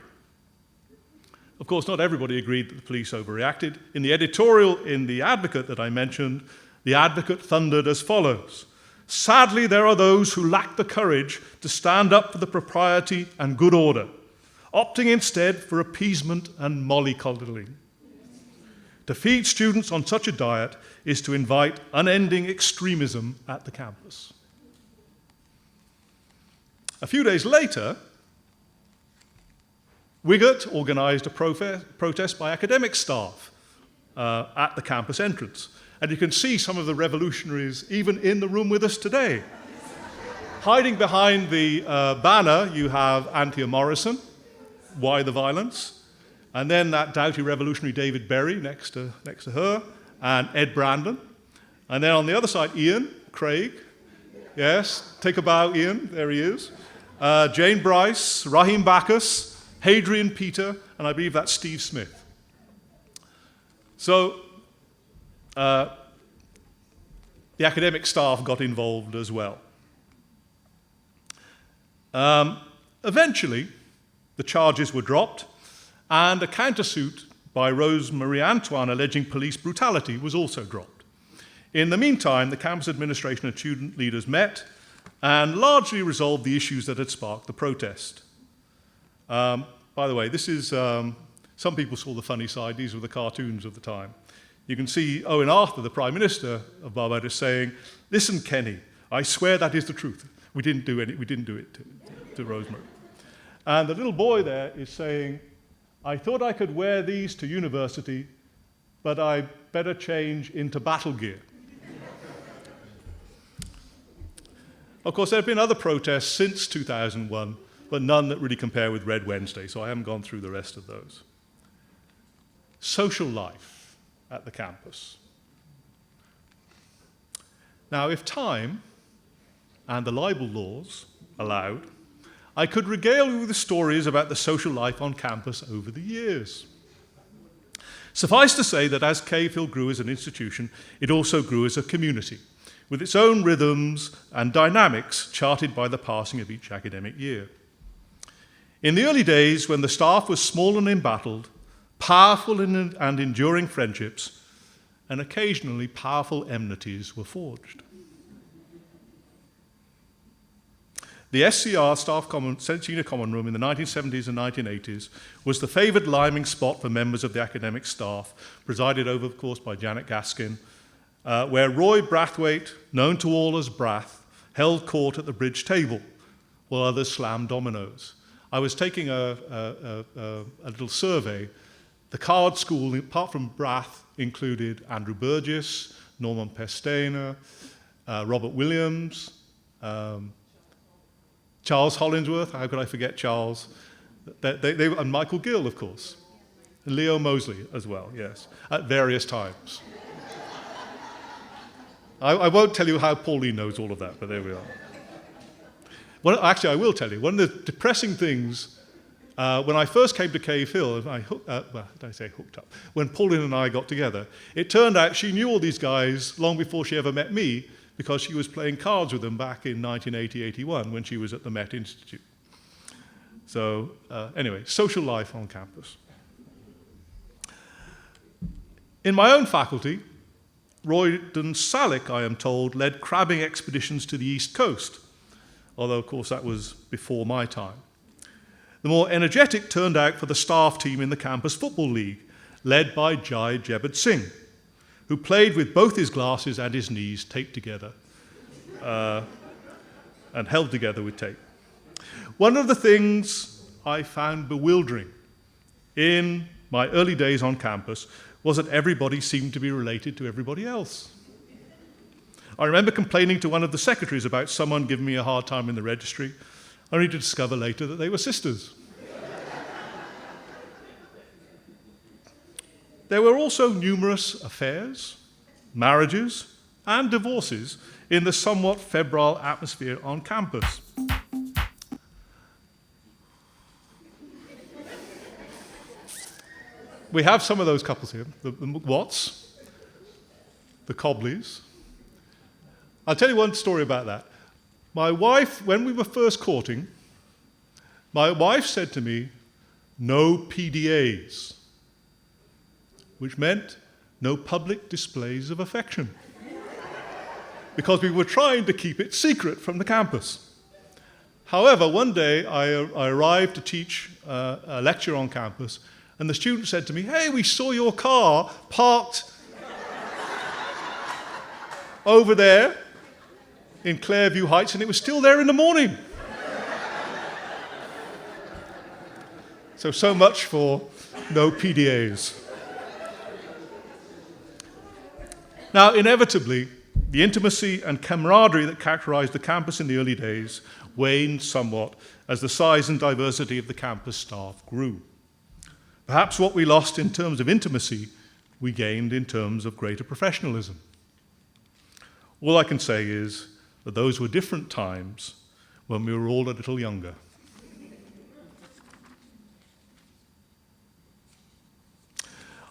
Of course, not everybody agreed that the police overreacted. In the editorial in The Advocate that I mentioned, The Advocate thundered as follows: "Sadly, there are those who lack the courage to stand up for the propriety and good order, opting instead for appeasement and mollycoddling. To feed students on such a diet is to invite unending extremism at the campus." A few days later, Wiggott organised a protest by academic staff at the campus entrance. And you can see some of the revolutionaries even in the room with us today. Hiding behind the banner, you have Anthea Morrison, Why the Violence? And then that doughty revolutionary David Berry next to her, and Ed Brandon. And then on the other side, Ian Craig. Yes, take a bow, Ian, there he is. Jane Bryce, Raheem Bacchus, Hadrian Peter, and I believe that's Steve Smith. So the academic staff got involved as well. Eventually, the charges were dropped, and a countersuit by Rose Marie Antoine alleging police brutality was also dropped. In the meantime, the campus administration and student leaders met and largely resolved the issues that had sparked the protest. By the way, this is, some people saw the funny side, these were the cartoons of the time. You can see Owen Arthur, the Prime Minister of Barbados, saying, "Listen, Kenny, I swear that is the truth. We didn't do it to Rosemary." And the little boy there is saying, "I thought I could wear these to university, but I better change into battle gear." Of course, there have been other protests since 2001, but none that really compare with Red Wednesday, so I haven't gone through the rest of those. Social life at the campus. Now, if time and the libel laws allowed, I could regale you with the stories about the social life on campus over the years. Suffice to say that as Cave Hill grew as an institution, it also grew as a community, with its own rhythms and dynamics charted by the passing of each academic year. In the early days, when the staff was small and embattled, powerful and enduring friendships, and occasionally powerful enmities were forged. The SCR Staff Senior Common Room in the 1970s and 1980s was the favoured liming spot for members of the academic staff, presided over, of course, by Janet Gaskin, where Roy Brathwaite, known to all as Brath, held court at the bridge table, while others slammed dominoes. I was taking a little survey. The card school, apart from Brath, included Andrew Burgess, Norman Pestainer, Robert Williams, Charles Hollingsworth, how could I forget Charles? And Michael Gill, of course. And Leo Mosley as well, yes, at various times. I won't tell you how Pauline knows all of that, but there we are. Actually, I will tell you. One of the depressing things, when I first came to Cave Hill, when Pauline and I got together, it turned out she knew all these guys long before she ever met me, because she was playing cards with them back in 1980-81 when she was at the Met Institute. So anyway, social life on campus. In my own faculty, Royden Salick, I am told, led crabbing expeditions to the East Coast, although, of course, that was before my time. The more energetic turned out for the staff team in the Campus Football League, led by Jai Jebad Singh, who played with both his glasses and his knees taped together and held together with tape. One of the things I found bewildering in my early days on campus was that everybody seemed to be related to everybody else. I remember complaining to one of the secretaries about someone giving me a hard time in the registry, only to discover later that they were sisters. There were also numerous affairs, marriages, and divorces in the somewhat febrile atmosphere on campus. We have some of those couples here, the Watts, the Cobleys. I'll tell you one story about that. My wife, when we were first courting, my wife said to me, "No PDAs," which meant no public displays of affection, because we were trying to keep it secret from the campus. However, one day I arrived to teach a lecture on campus, and the student said to me, "Hey, we saw your car parked over there in Clairview Heights, and it was still there in the morning." So much for no PDAs. Now, inevitably, the intimacy and camaraderie that characterized the campus in the early days waned somewhat as the size and diversity of the campus staff grew. Perhaps what we lost in terms of intimacy, we gained in terms of greater professionalism. All I can say is that those were different times when we were all a little younger.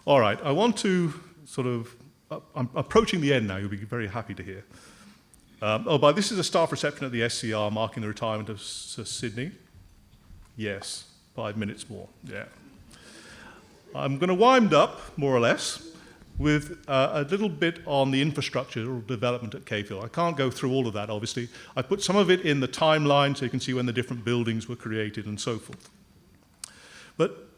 All right, I want to I'm approaching the end now, you'll be very happy to hear. This is a staff reception at the SCR marking the retirement of Sir Sidney. Yes, 5 minutes more, yeah. I'm going to wind up, more or less, with a little bit on the infrastructure or development at Cayfield. I can't go through all of that, obviously. I put some of it in the timeline so you can see when the different buildings were created and so forth. But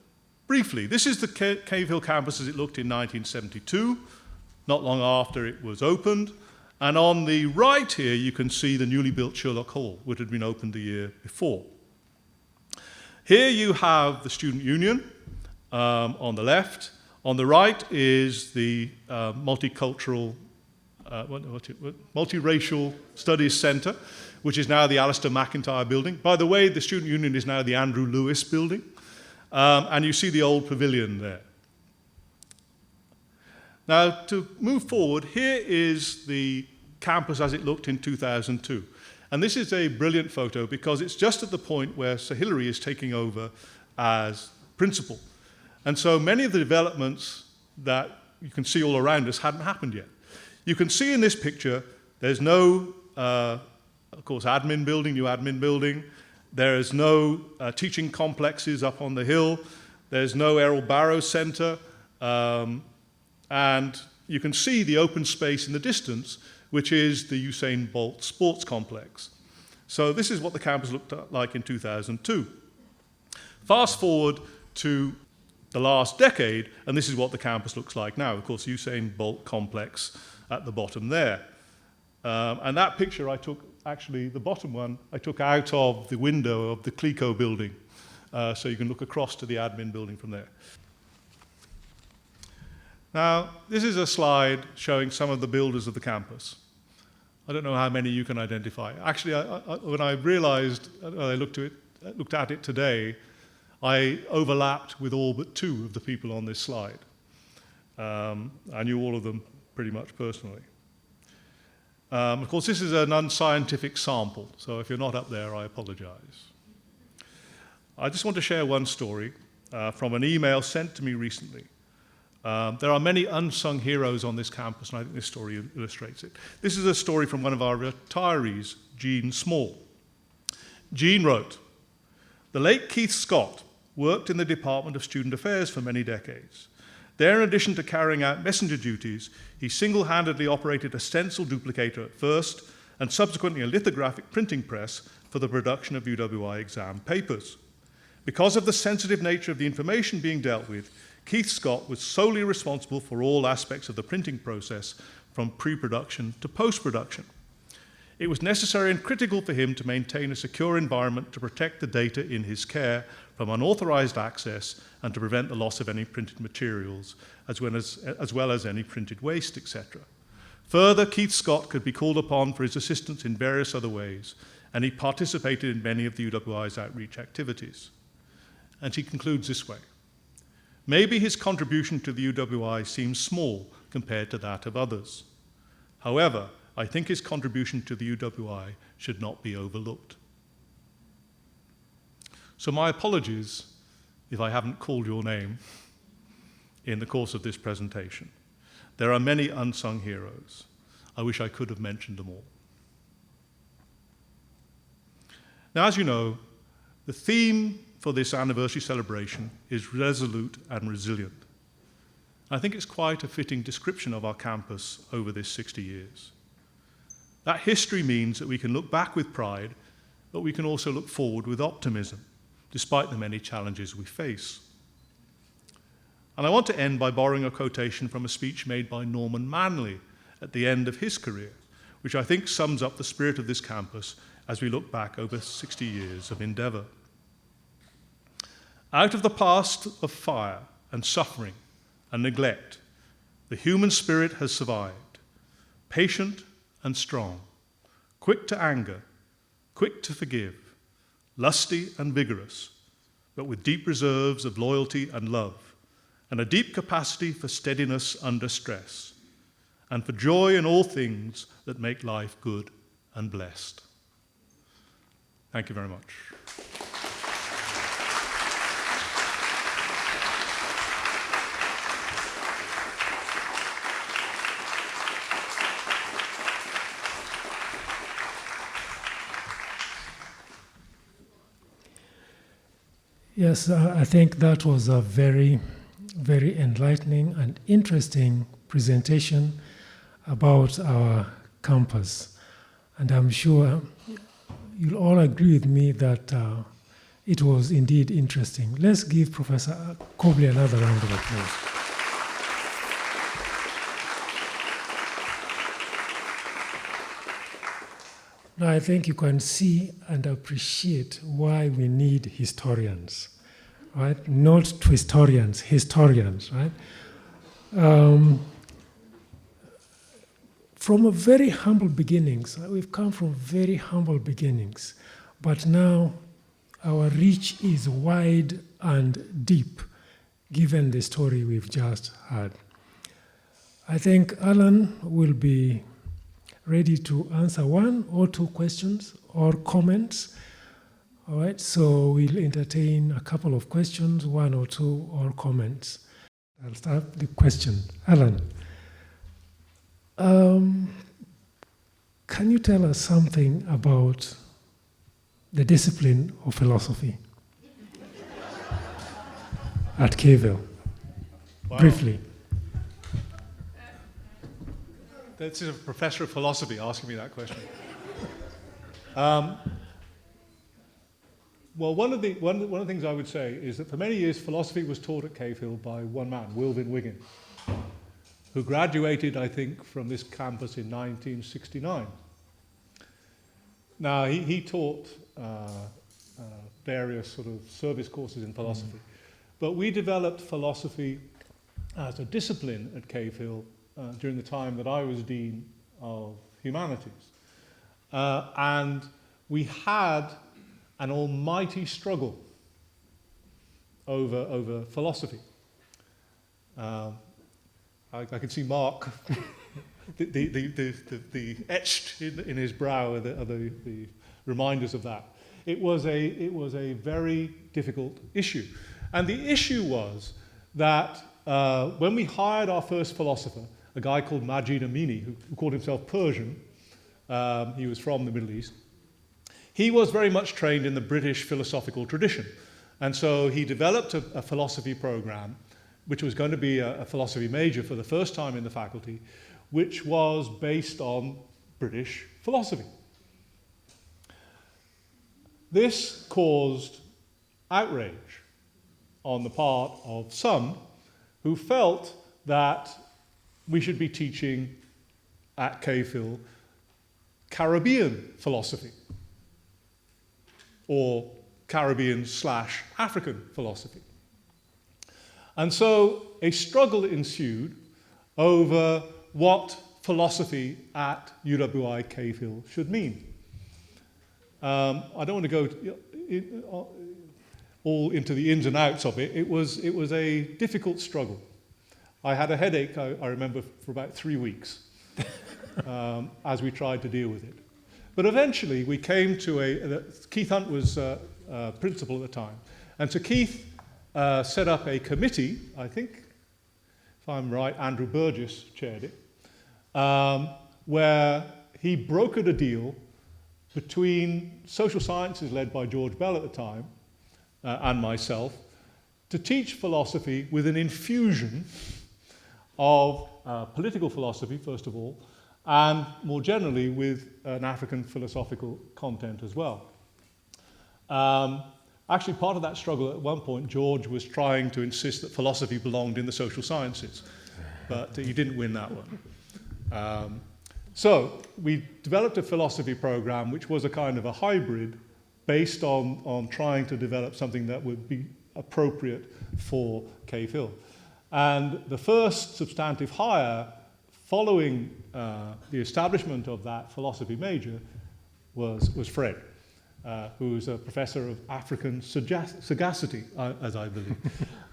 briefly, this is the Cayfield campus as it looked in 1972, not long after it was opened. And on the right here, you can see the newly built Sherlock Hall, which had been opened the year before. Here you have the Student Union on the left. On the right is the multiracial Studies Centre, which is now the Alistair McIntyre building. By the way, the Student Union is now the Andrew Lewis building. And you see the old pavilion there. Now, to move forward, here is the campus as it looked in 2002. And this is a brilliant photo because it's just at the point where Sir Hilary is taking over as principal. And so many of the developments that you can see all around us hadn't happened yet. You can see in this picture, there's no, of course, new admin building. There is no teaching complexes up on the hill. There's no Errol Barrows Centre. And you can see the open space in the distance, which is the Usain Bolt Sports Complex. So this is what the campus looked like in 2002. Fast forward to the last decade, and this is what the campus looks like now. Of course, Usain Bolt Complex at the bottom there. And that picture I took, actually the bottom one, I took out of the window of the Clico building. So you can look across to the admin building from there. Now, this is a slide showing some of the builders of the campus. I don't know how many you can identify. Actually, when I realized, I looked at it today, I overlapped with all but 2 of the people on this slide. I knew all of them pretty much personally. Of course, this is an unscientific sample, so if you're not up there, I apologize. I just want to share one story from an email sent to me recently. There are many unsung heroes on this campus, and I think this story illustrates it. This is a story from one of our retirees, Jean Small. Jean wrote, "The late Keith Scott worked in the Department of Student Affairs for many decades. There, in addition to carrying out messenger duties, he single-handedly operated a stencil duplicator at first, and subsequently a lithographic printing press for the production of UWI exam papers. Because of the sensitive nature of the information being dealt with, Keith Scott was solely responsible for all aspects of the printing process, from pre-production to post-production. It was necessary and critical for him to maintain a secure environment to protect the data in his care from unauthorized access and to prevent the loss of any printed materials, as well as any printed waste, etc. Further, Keith Scott could be called upon for his assistance in various other ways, and he participated in many of the UWI's outreach activities." And he concludes this way, maybe his contribution to the UWI seems small compared to that of others. However, I think his contribution to the UWI should not be overlooked. So my apologies if I haven't called your name in the course of this presentation. There are many unsung heroes. I wish I could have mentioned them all. Now, as you know, the theme for this anniversary celebration is resolute and resilient. I think it's quite a fitting description of our campus over this 60 years. That history means that we can look back with pride, but we can also look forward with optimism, despite the many challenges we face. And I want to end by borrowing a quotation from a speech made by Norman Manley at the end of his career, which I think sums up the spirit of this campus as we look back over 60 years of endeavor. Out of the past of fire and suffering and neglect, the human spirit has survived, patient and strong, quick to anger, quick to forgive, lusty and vigorous, but with deep reserves of loyalty and love, and a deep capacity for steadiness under stress, and for joy in all things that make life good and blessed. Thank you very much. Yes, I think that was a very, very enlightening and interesting presentation about our campus. And I'm sure you'll all agree with me that it was indeed interesting. Let's give Professor A.Cobley another round of applause. Now, I think you can see and appreciate why we need historians, right? Not twistorians, historians, right? From a very humble beginnings, we've come from very humble beginnings, but now our reach is wide and deep, given the story we've just heard. I think Alan will be ready to answer one or two questions or comments. All right, so we'll entertain a couple of questions, one or two, or comments. I'll start the question. Alan, can you tell us something about the discipline of philosophy at K-Ville? Wow. Briefly. This is a professor of philosophy asking me that question. Well, one of the things I would say is that for many years philosophy was taught at K-Ville by one man, Wilvin Wiggin, who graduated, I think, from this campus in 1969. Now, he taught various sort of service courses in philosophy, but we developed philosophy as a discipline at K-Ville during the time that I was Dean of Humanities. And we had an almighty struggle over philosophy. I can see Mark, the etched in his brow are the reminders of that. It was a very difficult issue. And the issue was that when we hired our first philosopher, a guy called Majid Amini, who called himself Persian, he was from the Middle East, he was very much trained in the British philosophical tradition. And so he developed a philosophy program, which was going to be a philosophy major for the first time in the faculty, which was based on British philosophy. This caused outrage on the part of some who felt that we should be teaching at K-Ville Caribbean philosophy or Caribbean/African philosophy. And so a struggle ensued over what philosophy at UWI K-Ville should mean. I don't want to go all into the ins and outs of it, it was a difficult struggle. I had a headache, I remember, for about 3 weeks as we tried to deal with it. But eventually we came to Keith Hunt was principal at the time. And so Keith set up a committee, I think, if I'm right, Andrew Burgess chaired it, where he brokered a deal between social sciences led by George Bell at the time and myself to teach philosophy with an infusion of political philosophy, first of all, and more generally with an African philosophical content as well. Actually, part of that struggle at one point, George was trying to insist that philosophy belonged in the social sciences, but he didn't win that one. So we developed a philosophy program which was a kind of a hybrid based on trying to develop something that would be appropriate for Cave Hill. And the first substantive hire following the establishment of that philosophy major was Fred, who was a professor of African sagacity, as I believe.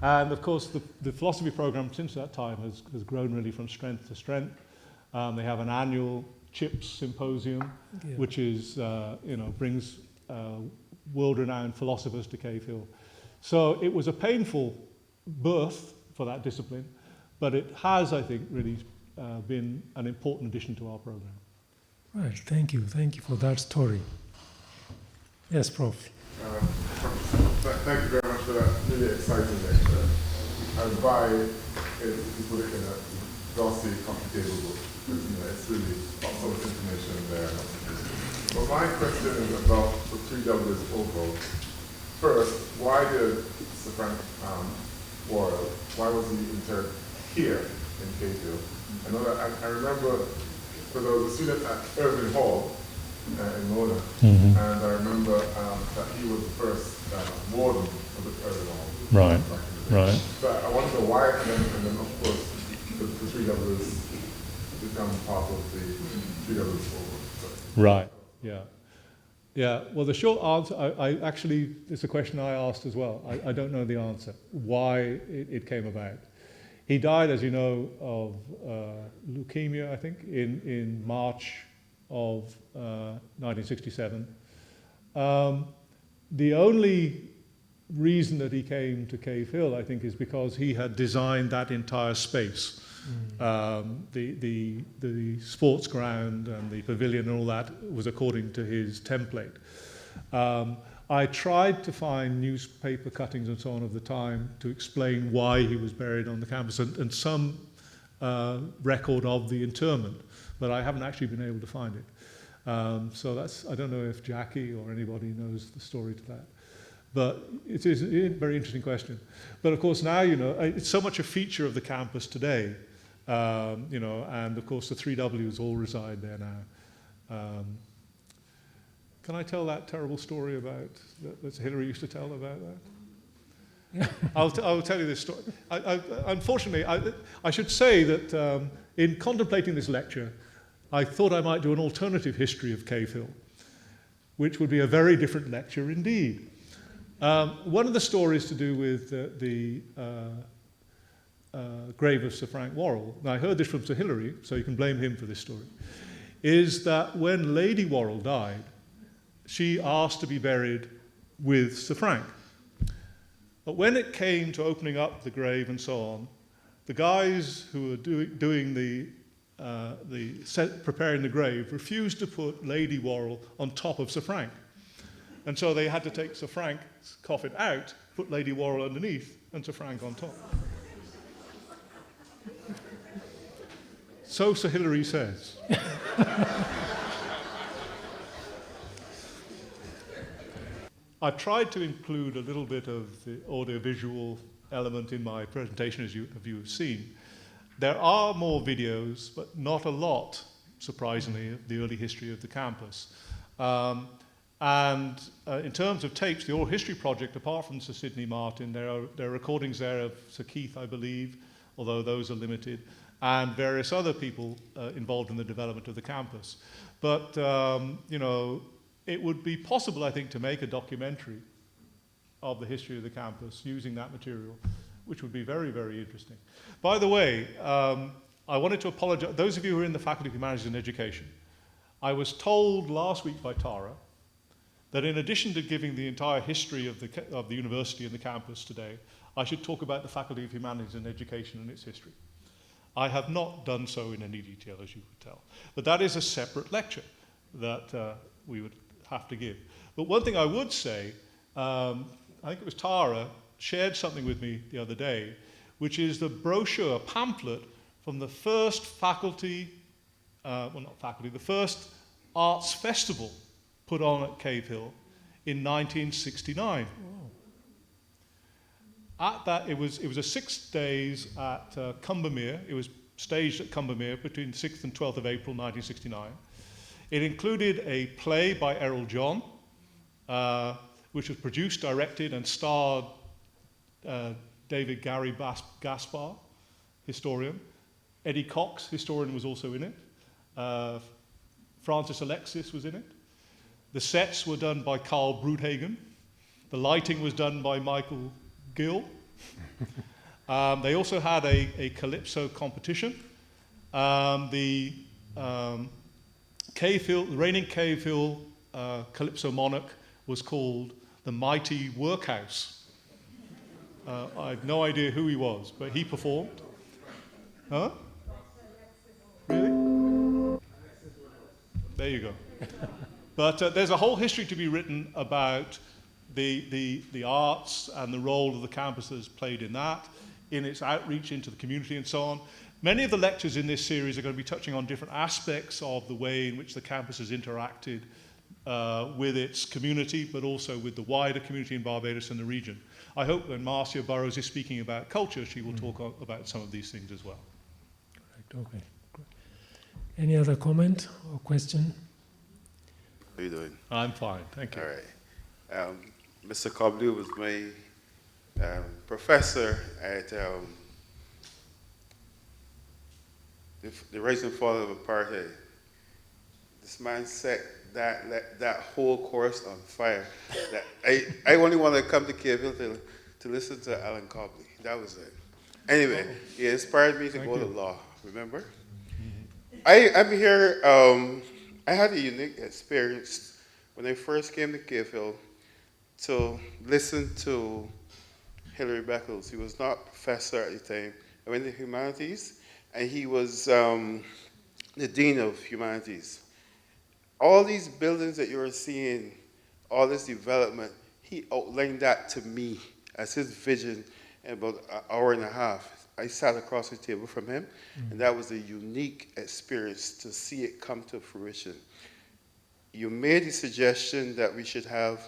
And of course, the philosophy program since that time has grown really from strength to strength. They have an annual CHIPS symposium, which is, brings world-renowned philosophers to Cave Hill. So it was a painful birth for that discipline, but it has, I think, really been an important addition to our program. Right, thank you for that story. Yes, Prof. Thank you very much for that really exciting lecture. And by people looking at glossy, computable book, it's really lots of information there. But my question is about the 3W's overall. First, why did Sir Frank Worrell, why was he interred here in Cave Hill? I remember, because I was a student at Irving Hall in Mona, and I remember that he was the first warden of the Irving Hall. Right, right. So I wonder why, and then of course, the 3W's become part of the 3W's forward. Right, yeah. Yeah, well, the short answer, I actually, it's a question I asked as well. I don't know the answer, why it came about. He died, as you know, of leukemia, I think, in March of 1967. The only reason that he came to Cave Hill, I think, is because he had designed that entire space. The sports ground and the pavilion and all that was according to his template. I tried to find newspaper cuttings and so on of the time to explain why he was buried on the campus and some record of the interment, but I haven't actually been able to find it. So that's, I don't know if Jackie or anybody knows the story to that. But it is a very interesting question. But of course now, it's so much a feature of the campus today, and of course the 3Ws all reside there now. Can I tell that terrible story about that Hillary used to tell about that? I'll tell you this story. Unfortunately, I should say that in contemplating this lecture, I thought I might do an alternative history of Cave Hill, which would be a very different lecture indeed. One of the stories to do with the grave of Sir Frank Worrell, and I heard this from Sir Hilary, so you can blame him for this story, is that when Lady Worrell died, she asked to be buried with Sir Frank. But when it came to opening up the grave and so on, the guys who were doing preparing the grave refused to put Lady Worrell on top of Sir Frank. And so they had to take Sir Frank's coffin out, put Lady Worrell underneath, and Sir Frank on top. So Sir Hilary says. I tried to include a little bit of the audiovisual element in my presentation, as you have seen. There are more videos, but not a lot, surprisingly, of the early history of the campus. In terms of tapes, the Oral History Project, apart from Sir Sidney Martin, there are recordings there of Sir Keith, I believe, although those are limited, and various other people involved in the development of the campus. But, it would be possible, I think, to make a documentary of the history of the campus using that material, which would be very, very interesting. By the way, I wanted to apologize. Those of you who are in the Faculty of Humanities and Education, I was told last week by Tara that in addition to giving the entire history of the university and the campus today, I should talk about the Faculty of Humanities and Education and its history. I have not done so in any detail, as you could tell. But that is a separate lecture that we would have to give. But one thing I would say, I think it was Tara, shared something with me the other day, which is the brochure, pamphlet from the first faculty, the first arts festival put on at Cave Hill in 1969. At that, it was a 6 days at Cumbermere. It was staged at Cumbermere between 6th and 12th of April 1969. It included a play by Errol John, which was produced, directed, and starred David Gary Gaspar, historian. Eddie Cox, historian, was also in it. Francis Alexis was in it. The sets were done by Carl Bruthagen. The lighting was done by Michael Gill. They also had a calypso competition. The reigning Cave Hill calypso monarch was called the Mighty Workhouse. I have no idea who he was, but he performed. Huh? Really? There you go. But there's a whole history to be written about the arts and the role of the campus has played in that, in its outreach into the community and so on. Many of the lectures in this series are going to be touching on different aspects of the way in which the campus has interacted with its community, but also with the wider community in Barbados and the region. I hope when Marcia Burrows is speaking about culture, she will talk about some of these things as well. Correct, okay. Any other comment or question? How are you doing? I'm fine, thank you. All right. Mr. A.Cobley was my professor at the Rise and Fall of Apartheid. This man set that whole course on fire. That I only want to come to Cave Hill to listen to Alan Cobley. That was it. Anyway, he inspired me to go to law, remember? I'm here, I had a unique experience when I first came to Cave Hill to listen to Hilary Beckles. He was not a professor at the time. I went to humanities, and he was the dean of humanities. All these buildings that you're seeing, all this development, he outlined that to me as his vision in about an hour and a half. I sat across the table from him, and that was a unique experience to see it come to fruition. You made the suggestion that we should have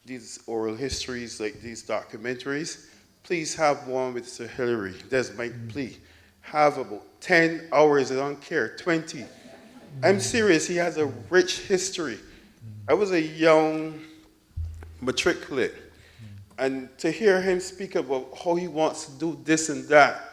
these oral histories, like these documentaries. Please have one with Sir Hilary. That's my plea. Have about 10 hours, I don't care, 20. I'm serious, he has a rich history. I was a young matriculate, and to hear him speak about how he wants to do this and that,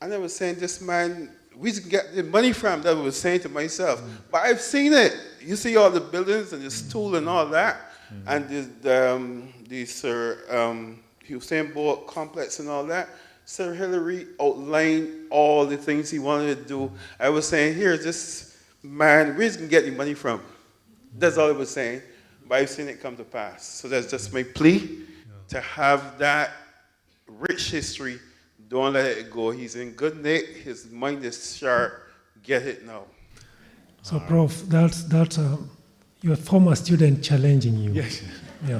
and I was saying, this man, we can get the money from, that I was saying to myself, but I've seen it. You see all the buildings and the stool and all that, and the Sir Hussein Bolt complex and all that. Sir Hilary outlined all the things he wanted to do. I was saying, here's this man, where can get the money from? That's all I was saying, but I've seen it come to pass. So that's just my plea, to have that rich history. Don't let it go. He's in good nick. His mind is sharp. Get it now. So, Prof, that's your former student challenging you. Yes. Yeah.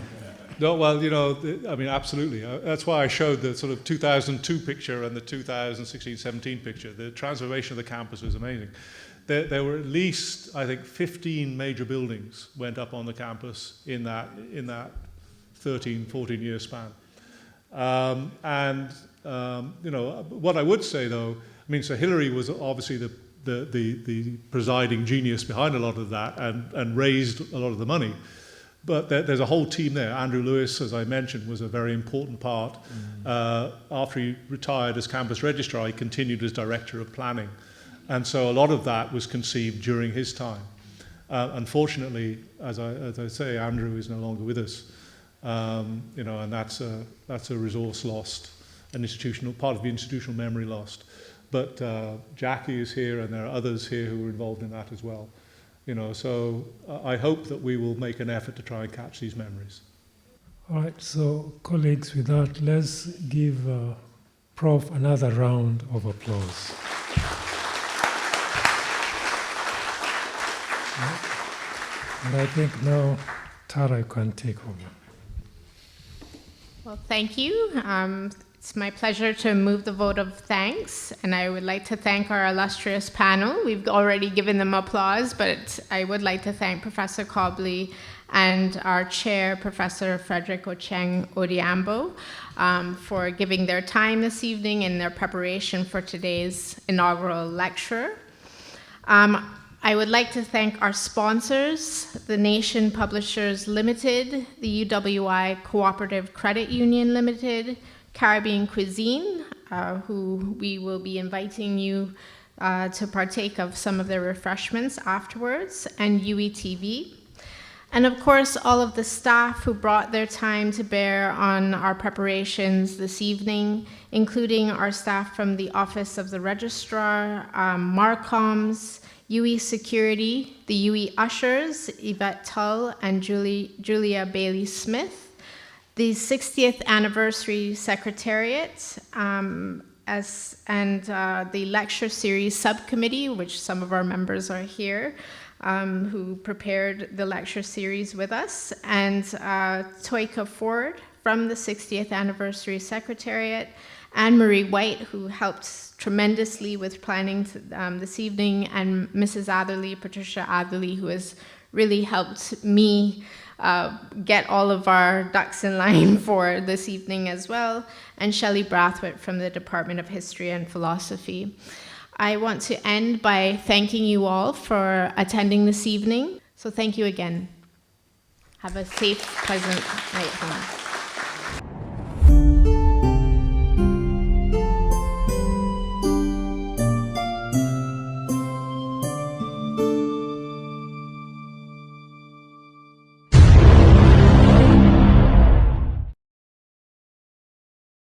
No, well, you know, I mean, absolutely. That's why I showed the sort of 2002 picture and the 2016-17 picture. The transformation of the campus was amazing. There were at least, I think, 15 major buildings went up on the campus in that 13, 14-year span. You know, what I would say, though, I mean, so Hilary was obviously the presiding genius behind a lot of that and raised a lot of the money. But there's a whole team there. Andrew Lewis, as I mentioned, was a very important part. After he retired as campus registrar, he continued as director of planning. And so a lot of that was conceived during his time. Unfortunately, as I say, Andrew is no longer with us. And that's a resource lost, an institutional part of the institutional memory lost. But Jackie is here, and there are others here who are involved in that as well. So I hope that we will make an effort to try and catch these memories. All right, so colleagues, with that, let's give Prof. another round of applause. And I think now Tara can take over. Well, thank you. It's my pleasure to move the vote of thanks, and I would like to thank our illustrious panel. We've already given them applause, but I would like to thank Professor Cobley and our chair, Professor Frederick Ocheng Odiambo, for giving their time this evening in their preparation for today's inaugural lecture. I would like to thank our sponsors, the Nation Publishers Limited, the UWI Cooperative Credit Union Limited, Caribbean Cuisine, who we will be inviting you to partake of some of their refreshments afterwards, and UETV. And of course, all of the staff who brought their time to bear on our preparations this evening, including our staff from the Office of the Registrar, Marcoms, UE Security, the UE Ushers, Yvette Tull and Julia Bailey-Smith, the 60th Anniversary Secretariat, and the Lecture Series Subcommittee, which some of our members are here, who prepared the lecture series with us, and Toika Ford from the 60th Anniversary Secretariat, Anne-Marie White, who helped tremendously with planning this evening, and Mrs. Atherley, Patricia Atherley, who has really helped me get all of our ducks in line for this evening as well, and Shelley Brathwaite from the Department of History and Philosophy. I want to end by thanking you all for attending this evening. So thank you again. Have a safe, pleasant night home.